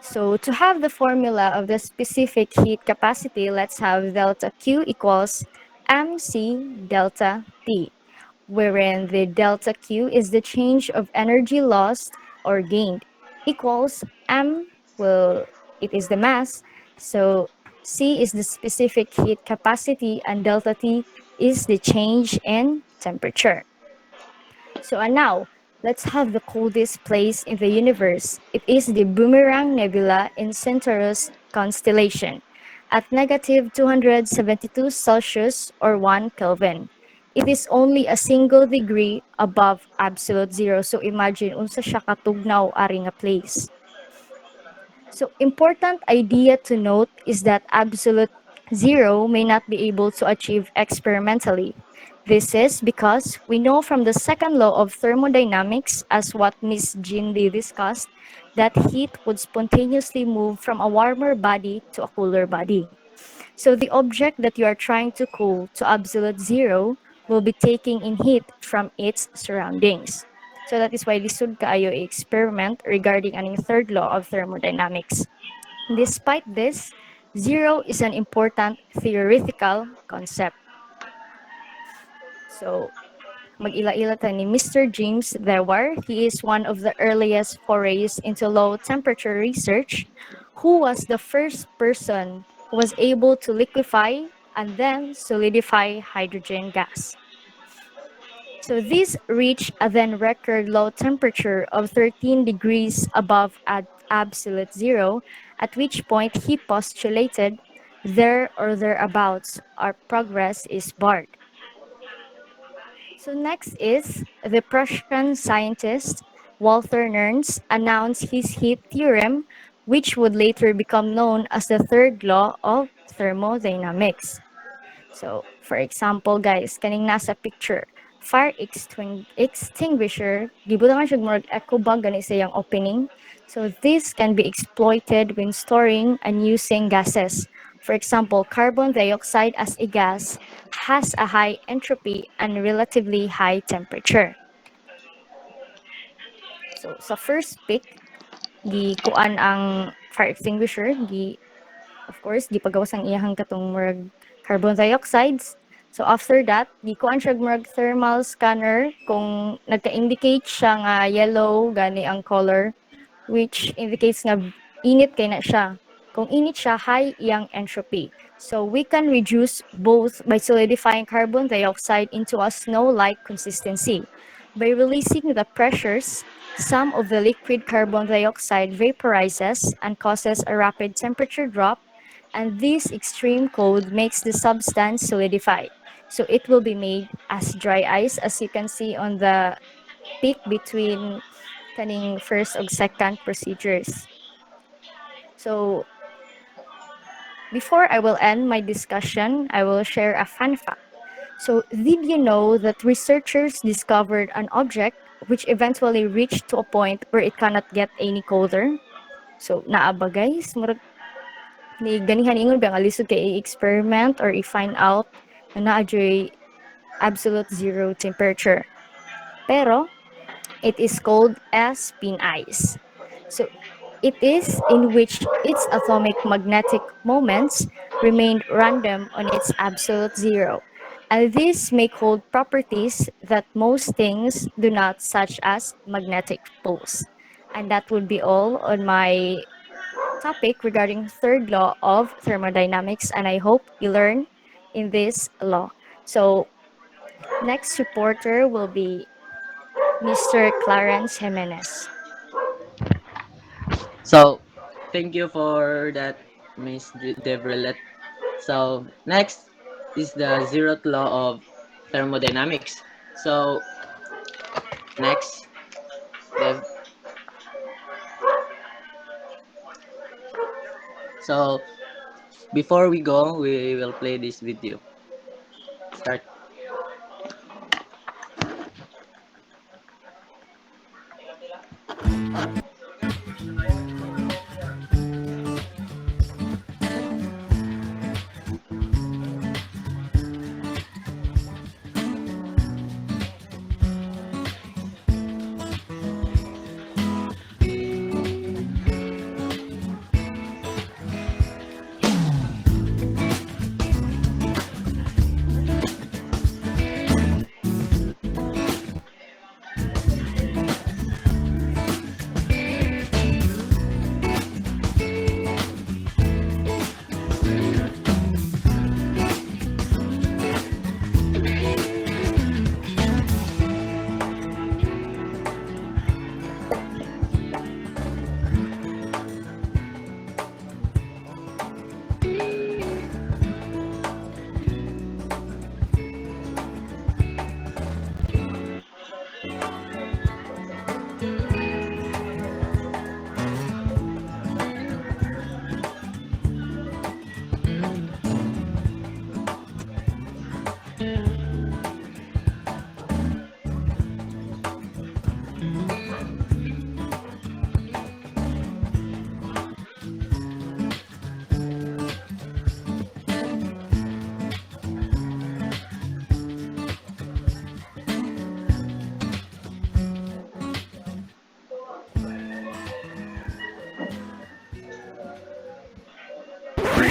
So to have the formula of the specific heat capacity, let's have delta Q equals mc delta T, wherein the delta Q is the change of energy lost or gained equals m will it is the mass. So C is the specific heat capacity and delta T is the change in temperature. So and now let's have the coldest place in the universe. It is the Boomerang Nebula in Centaurus constellation at negative 272 Celsius or 1 Kelvin. It is only a single degree above absolute zero. So imagine unsa siya katugnaw ari nga place. So important idea to note is that absolute zero may not be able to achieve experimentally. This is because we know from the second law of thermodynamics, as what Ms. Jean Lee discussed, that heat would spontaneously move from a warmer body to a cooler body. So the object that you are trying to cool to absolute zero will be taking in heat from its surroundings. So that is why lisod kaayo experiment regarding ang third law of thermodynamics. Despite this, zero is an important theoretical concept. So mag-ila-ila ta ni Mr. James Dewar. He is one of the earliest forays into low temperature research, who was the first person who was able to liquefy and then solidify hydrogen gas. So this reached a then record low temperature of 13 degrees above absolute zero, at which point he postulated there or thereabouts our progress is barred. So next is the Prussian scientist Walther Nernst announced his heat theorem, which would later become known as the third law of thermodynamics. So, for example, guys, kaning nasa picture, fire extinguisher, gibutangan siya murag eco bag gani sa iyang opening. So this can be exploited when storing and using gases. For example, carbon dioxide as a gas has a high entropy and relatively high temperature. So sa first pick, gikuan ang fire extinguisher, of course, gipagawas ang iyahang katong murag carbon dioxides. So after that, gikuan siya murag thermal scanner kung nagka-indicate siya nga yellow gani ang color, which indicates nga init kay na siya. Kung init siya, high iyang entropy. So we can reduce both by solidifying carbon dioxide into a snow-like consistency. By releasing the pressures, some of the liquid carbon dioxide vaporizes and causes a rapid temperature drop, and this extreme cold makes the substance solidify. So it will be made as dry ice, as you can see on the peak between kaning first and second procedures. So before I will end my discussion, I will share a fun fact. So did you know that researchers discovered an object which eventually reached to a point where it cannot get any colder? So naa ba guys? Murag ni ganihan ingon ba nga lisod kay i-experiment or i-find out na naa absolute zero temperature. Pero it is called as spin ice. So it is in which its atomic magnetic moments remained random on its absolute zero. And these may hold properties that most things do not, such as magnetic poles. And that would be all on my topic regarding third law of thermodynamics, and I hope you learn in this law. So next reporter will be Mr. Clarence Jimenez. So, thank you for that, Miss Devrelet. So, next is the zeroth law of thermodynamics. So, next, Dev. So, before we go, we will play this video. Start.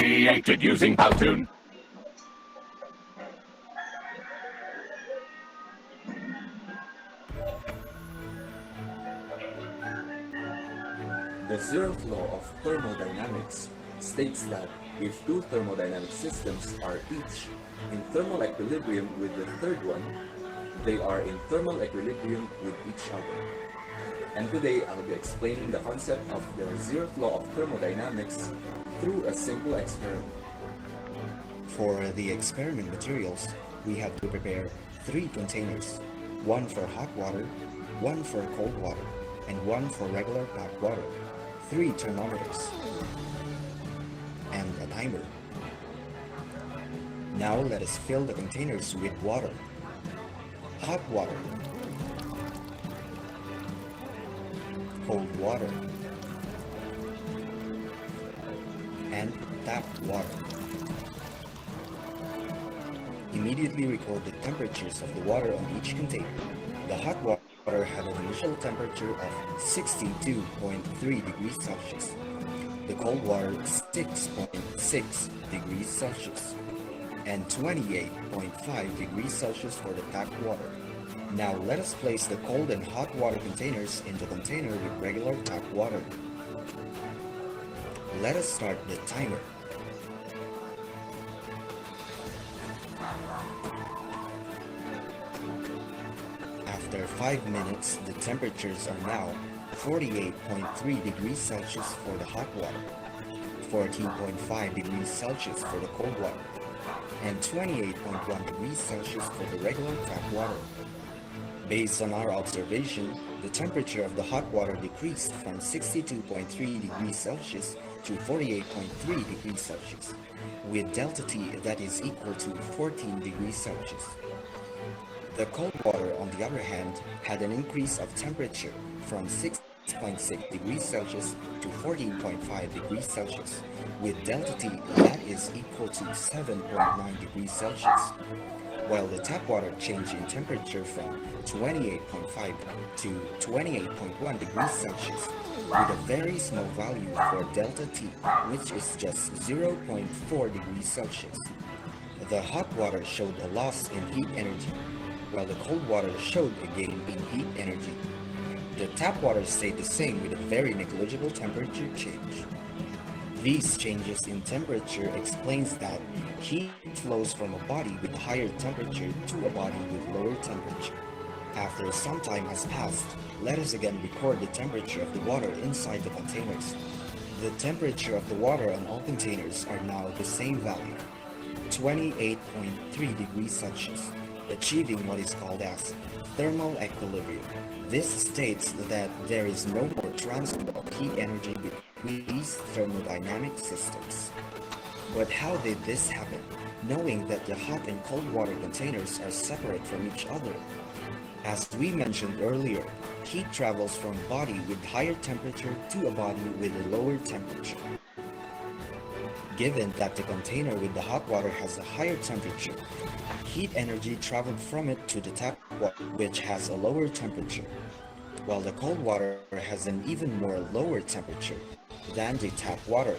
created using Powtoon. The zeroth law of thermodynamics states that if two thermodynamic systems are each in thermal equilibrium with the third one, they are in thermal equilibrium with each other. And today I'll be explaining the concept of the zeroth law of thermodynamics through a simple experiment. For the experiment materials, we have to prepare 3 containers, one for hot water, one for cold water, and one for regular tap water, 3 thermometers, and a timer. Now let us fill the containers with water, hot water, cold water, and tap water. Immediately record the temperatures of the water on each container. The hot water had an initial temperature of 62.3 degrees Celsius. The cold water 6.6 degrees Celsius and 28.5 degrees Celsius for the tap water. Now let us place the cold and hot water containers in the container with regular tap water. Let us start the timer. After 5 minutes, the temperatures are now 48.3 degrees Celsius for the hot water, 14.5 degrees Celsius for the cold water, and 28.1 degrees Celsius for the regular tap water. Based on our observation, the temperature of the hot water decreased from 62.3 degrees Celsius to 48.3 degrees Celsius, with delta T that is equal to 14 degrees Celsius. The cold water, on the other hand, had an increase of temperature from 6.6 degrees Celsius to 14.5 degrees Celsius, with delta T that is equal to 7.9 degrees Celsius, while the tap water changed in temperature from 28.5 to 28.1 degrees Celsius, with a very small value for delta T, which is just 0.4 degrees Celsius. The hot water showed a loss in heat energy, while the cold water showed a gain in heat energy. The tap water stayed the same with a very negligible temperature change. These changes in temperature explains that heat flows from a body with higher temperature to a body with lower temperature. After some time has passed, let us again record the temperature of the water inside the containers. The temperature of the water on all containers are now the same value, 28.3 degrees Celsius, achieving what is called as thermal equilibrium. This states that there is no more transfer of heat energy between these thermodynamic systems. But how did this happen, knowing that the hot and cold water containers are separate from each other? As we mentioned earlier, heat travels from a body with higher temperature to a body with a lower temperature. Given that the container with the hot water has a higher temperature, heat energy traveled from it to the tap water, which has a lower temperature, while the cold water has an even more lower temperature than the tap water.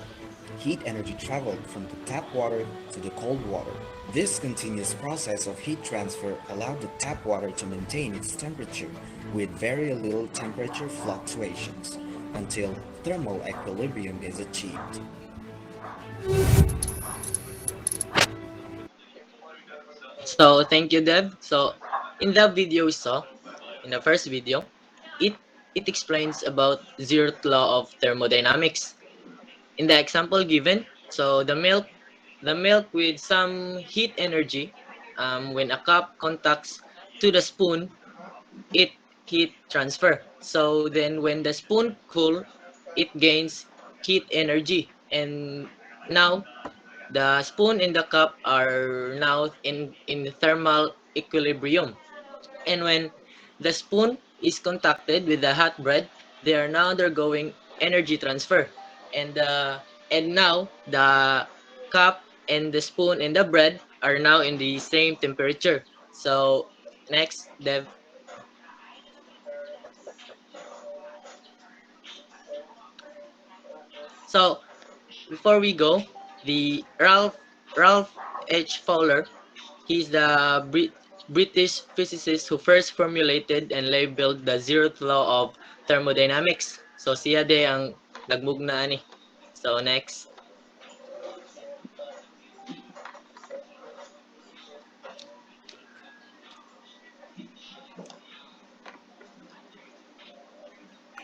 Heat energy traveled from the tap water to the cold water. This continuous process of heat transfer allowed the tap water to maintain its temperature with very little temperature fluctuations until thermal equilibrium is achieved. So thank you, Deb. So in the video we saw, in the first video, it it explains about zeroth law of thermodynamics. In the example given, so the milk with some heat energy, when a cup contacts to the spoon, it heat transfer. So then when the spoon cool, it gains heat energy, and now the spoon and the cup are now in thermal equilibrium. And when the spoon is contacted with the hot bread, they are now undergoing energy transfer. And now the cup and the spoon and the bread are now in the same temperature. So next, Dev. So before we go, The Ralph H. Fowler, he's the British physicist who first formulated and labeled the zeroth law of thermodynamics. So siya de ang nagmugna ani. So next.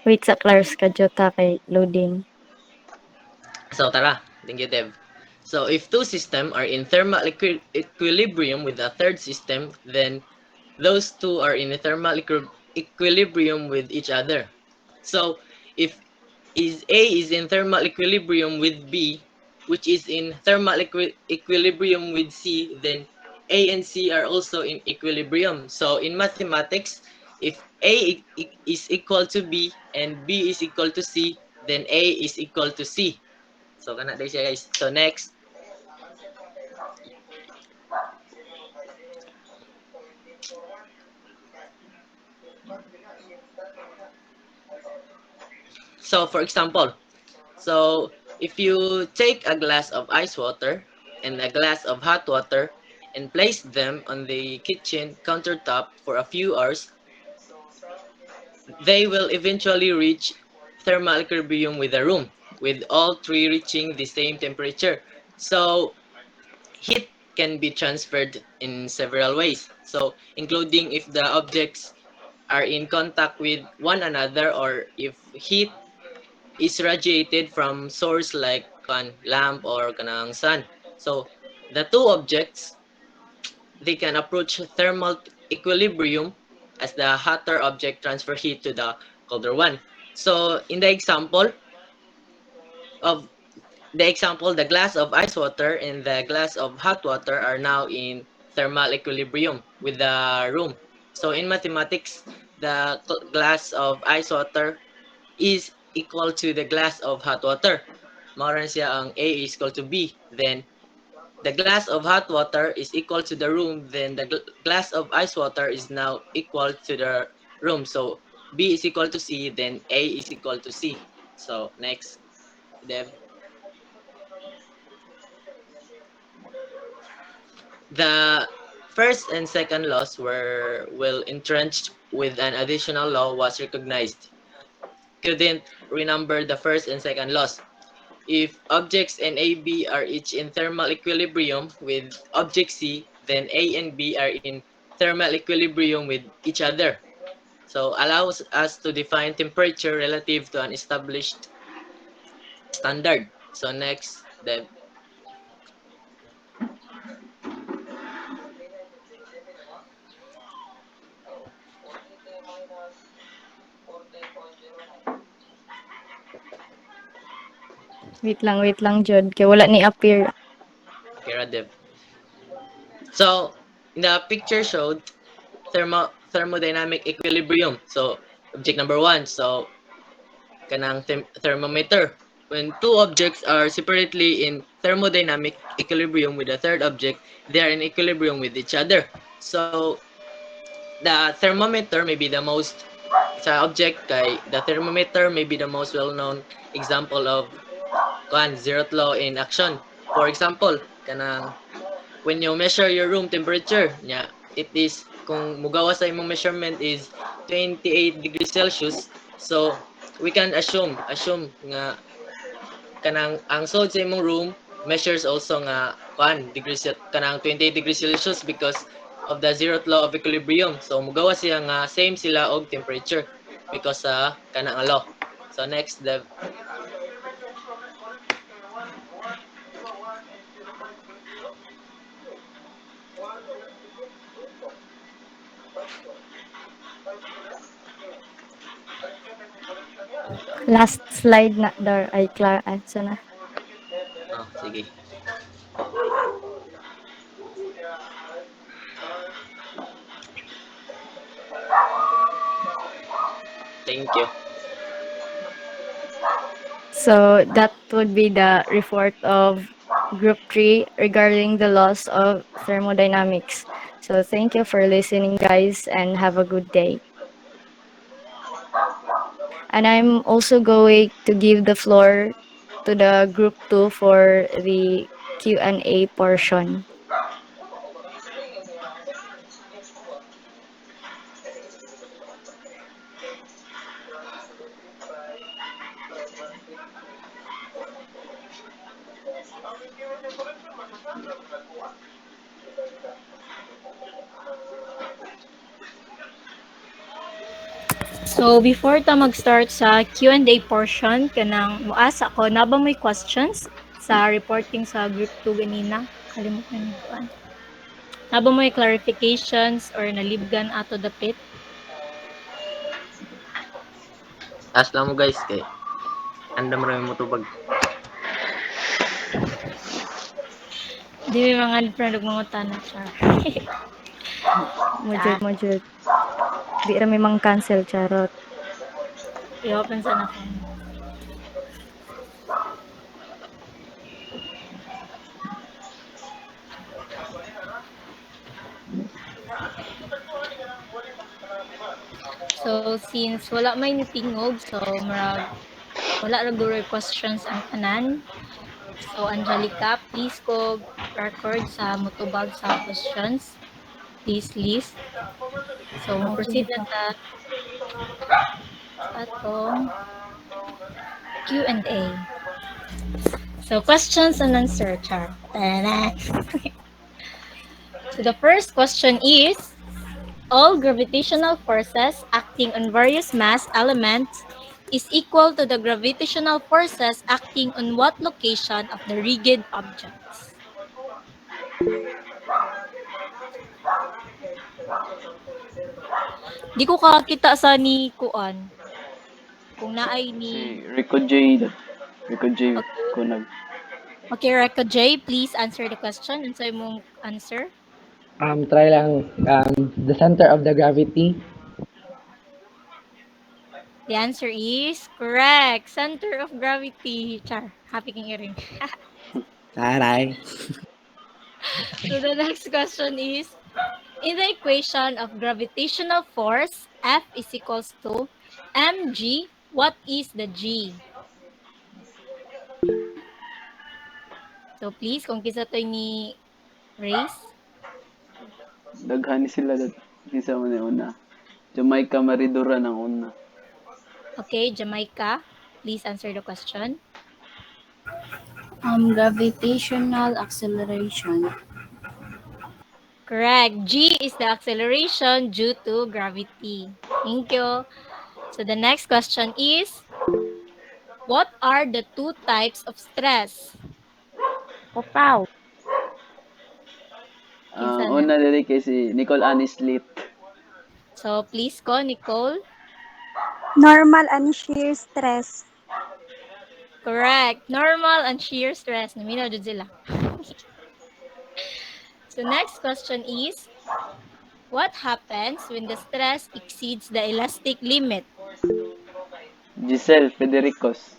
Wait sa Clars ka Jota kay loading. So tara, thank you Dev. So if two systems are in thermal equilibrium with a third system, then those two are in a thermal equilibrium with each other. So if A is in thermal equilibrium with B, which is in thermal equilibrium with C, then A and C are also in equilibrium. So in mathematics, if is equal to B and B is equal to C, then A is equal to C. So kana day siya guys. So next. So for example, so if you take a glass of ice water and a glass of hot water and place them on the kitchen countertop for a few hours, they will eventually reach thermal equilibrium with the room, with all three reaching the same temperature. So heat can be transferred in several ways. So including if the objects are in contact with one another or if heat is radiated from source like lamp or kanang sun. So the two objects, they can approach thermal equilibrium as the hotter object transfer heat to the colder one. So in of the glass of ice water and the glass of hot water are now in thermal equilibrium with the room. So in mathematics, the glass of ice water is equal to the glass of hot water. Mauran siya ang A is equal to B. Then the glass of hot water is equal to the room. Then the glass of ice water is now equal to the room. So B is equal to C. Then A is equal to C. So next, Dev. The first and second laws were well entrenched with an additional law was recognized. Couldn't renumber the first and second laws. If objects N A B are each in thermal equilibrium with object C, then A and B are in thermal equilibrium with each other. So allows us to define temperature relative to an established standard. So next, the Wait lang Jud kay wala ni appear. Kira. So the picture showed thermodynamic equilibrium. So object number one. So kanang thermometer. When two objects are separately in thermodynamic equilibrium with a third object, they are in equilibrium with each other. So the thermometer may be the most sa object kay the thermometer may be the most well-known example of zeroth law in action. For example, kanang when you measure your room temperature, it is kung mugawa sa imong measurement is 28 degrees Celsius. So we can assume nga kanang ang sod sa imong room measures also nga degrees kanang 28 degrees Celsius because of the zeroth law of equilibrium. So mugawa siya nga same sila og temperature because sa kanang law. So next, the Last slide na dar ay so na. sige. Thank you. So that would be the report of Group 3 regarding the laws of thermodynamics. So thank you for listening, guys, and have a good day. And I'm also going to give the floor to the group 2 for the Q&A portion. So, before ta mag-start sa Q&A portion, kanang muasa ko, na ba may questions sa reporting sa group 2 ganina? Kalimutan niyo ko. Na ba may clarifications or nalibgan ato dapit? Taas lang mo guys kay anda marami mo tubag. Di may mga friend ug mga tanong siya. Mojud. Di ra may mang cancel charot. I-open sa na phone. So, since wala may nitingog, so wala ra duroy questions ang tanan. So, Angelica, please ko record sa mutubag sa questions. Please list. So, proceed na ta sa atong Q&A. So, questions and answer, char. So, the first question is, all gravitational forces acting on various mass elements is equal to the gravitational forces acting on what location of the rigid objects? Di ko kakita sa ni Kuan. Kung naay Si ni... Rico J. Kunag. Okay, Reka J, please answer the question. Ano sa imong answer? Try lang the center of the gravity. The answer is correct. Center of gravity. Char, happy king hearing. Taray. So the next question is, in the equation of gravitational force, F is equals to mg, what is the g? So please, kung kisa to ni Race. Daghani sila kisa man una. Jamaica Maridura ng una. Okay, Jamaica, please answer the question. Gravitational acceleration. Correct. G is the acceleration due to gravity. Thank you. So the next question is, what are the two types of stress? Pow. Kinsa na? Una dili kay si Nicole Anis Lit. So please go, Nicole. Normal and shear stress. Correct. Normal and shear stress. Naminaw jud sila. So next question is, what happens when the stress exceeds the elastic limit? Giselle Federicos.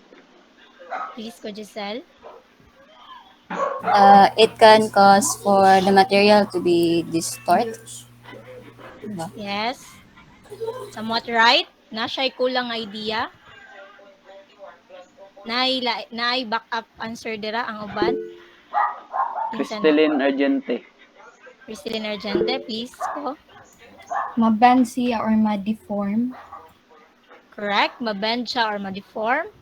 Please go, Giselle. It can cause for the material to be distorted. Diba? Yes. Somewhat right. Na siya'y kulang idea. Naay backup answer dira ang uban. Crystalline Argente. Crystalline Argente, please go. Mabend siya or ma-deform. Correct. Mabend siya or ma-deform.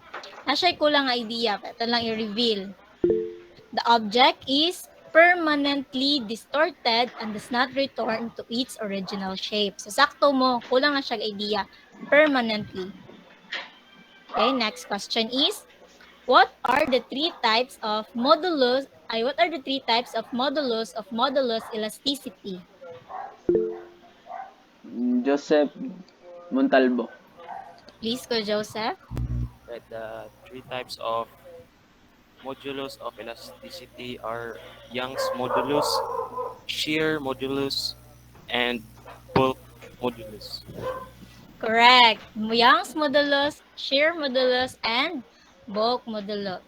Na siya'y kulang idea. Ito lang i-reveal. The object is permanently distorted and does not return to its original shape. So, sakto mo. Kulang na siya idea. Permanently. Okay, next question is, what are the three types of modulus elasticity? Joseph Montalvo. Please go, Joseph. Right, the three types of modulus of elasticity are Young's modulus, shear modulus, and bulk modulus. Correct. Young's modulus, shear modulus, and bulk modulus.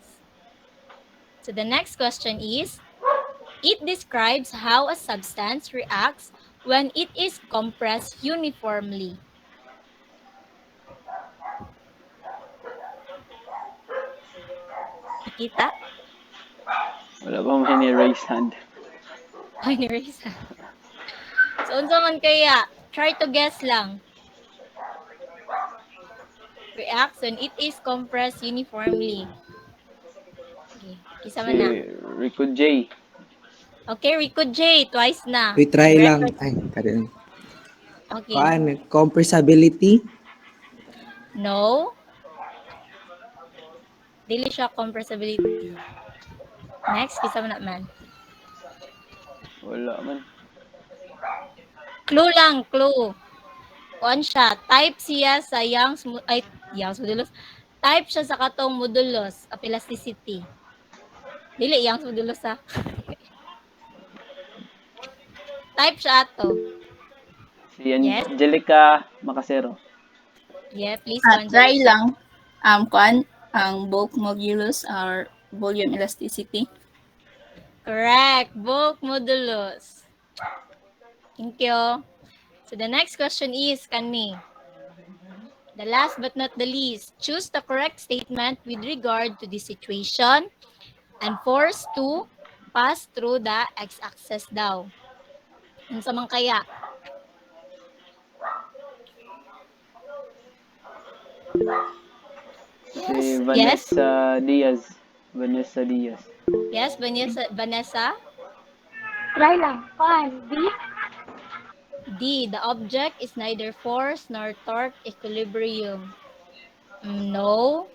So the next question is, it describes how a substance reacts when it is compressed uniformly. nakita? Wala pa may ni-raise hand. Ay, ni-raise hand. So, unsa man kaya? Try to guess lang. Reaction, it is compressed uniformly. Okay, kisa Si man na. Rico J. Okay, Rico J, twice na. We try lang. Record. Ay, karin. Okay. Compressibility. No. Dili siya compressibility. Next, kisa man na man. Wala man. Clue lang, clue. Kuan siya, type siya sa Young's modulus. Type siya sa katong modulus of elasticity. Dili Young's modulus ha. Type siya ato. Si Yes? Angelica Macasero. Yeah, please. Try lang. Kuan, ang bulk modulus or volume elasticity. Correct. Bulk modulus. Thank you. So the next question is, kani. The last but not the least, choose the correct statement with regard to the situation and force to pass through the x-axis daw. Unsa man kaya? Si Vanessa Diaz. Vanessa Diaz. Yes, Vanessa? Try lang. Fine. B? D. The object is neither force nor torque equilibrium. No.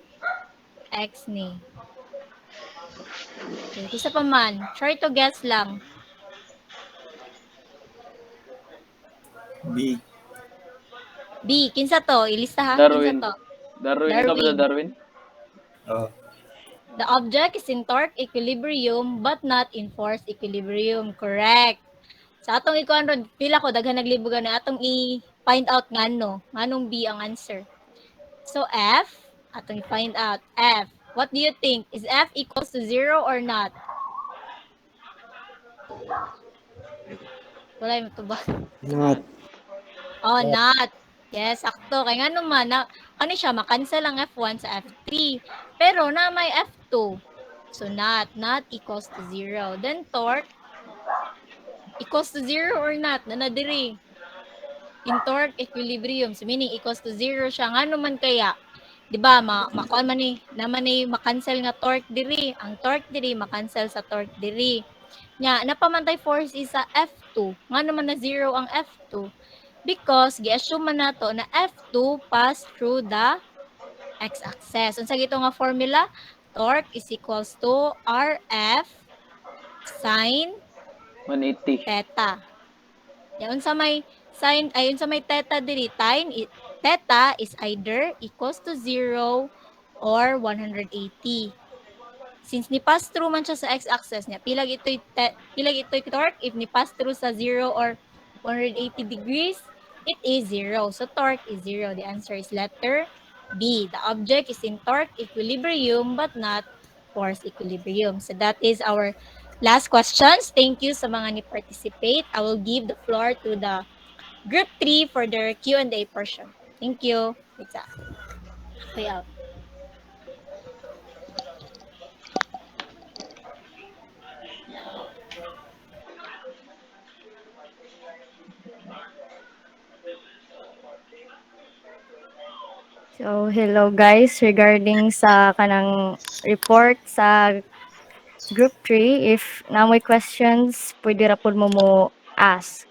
X ni. Okay, isa pa man. Try to guess lang. B. B. Kinsa to? Ilista ha? Darwin. Kinsa to? Darwin. Ikaw ba sa Darwin? Oh. The object is in torque equilibrium but not in force equilibrium. Correct. Sa atong ikuan ron, pila ko daghan naglibugan na atong i-find out ngano. Nganong B ang answer. So F, atong i-find out. F. What do you think? Is F equals to 0 or not? Wala yung matubag. Not. Oh, not. Yes, sakto. Kaya nga naman, ano siya, makancel ang F1 sa F3. Pero na may F2. So not equals to 0. Then torque, equals to 0 or not? Nanadiri. In torque equilibrium. So meaning equals to 0 siya. Nga naman kaya, di ba, makuan man ni, naman ni makancel nga torque diri. Ang torque diri, makancel sa torque diri. Nya, napamantay force is sa F2. Nga naman na 0 ang F2. Because, gi-assume man nato na F2 pass through the x-axis. Unsa gito nga formula? Torque is equals to RF sine 180. theta. Yan, unsa may sine, ay unsa may theta diri, theta is either equals to 0 or 180. Since ni pass through man siya sa x-axis niya, pilag ito'y torque if ni pass through sa 0 or 180 degrees, it is 0. So torque is 0. The answer is letter B. The object is in torque equilibrium but not force equilibrium. So that is our last questions. Thank you sa mga ni-participate. I will give the floor to the group 3 for their Q&A portion. Thank you. It's up. Okay, out. So, hello guys, regarding sa kanang report sa group 3, if na may questions, pwede ra pud mo ask.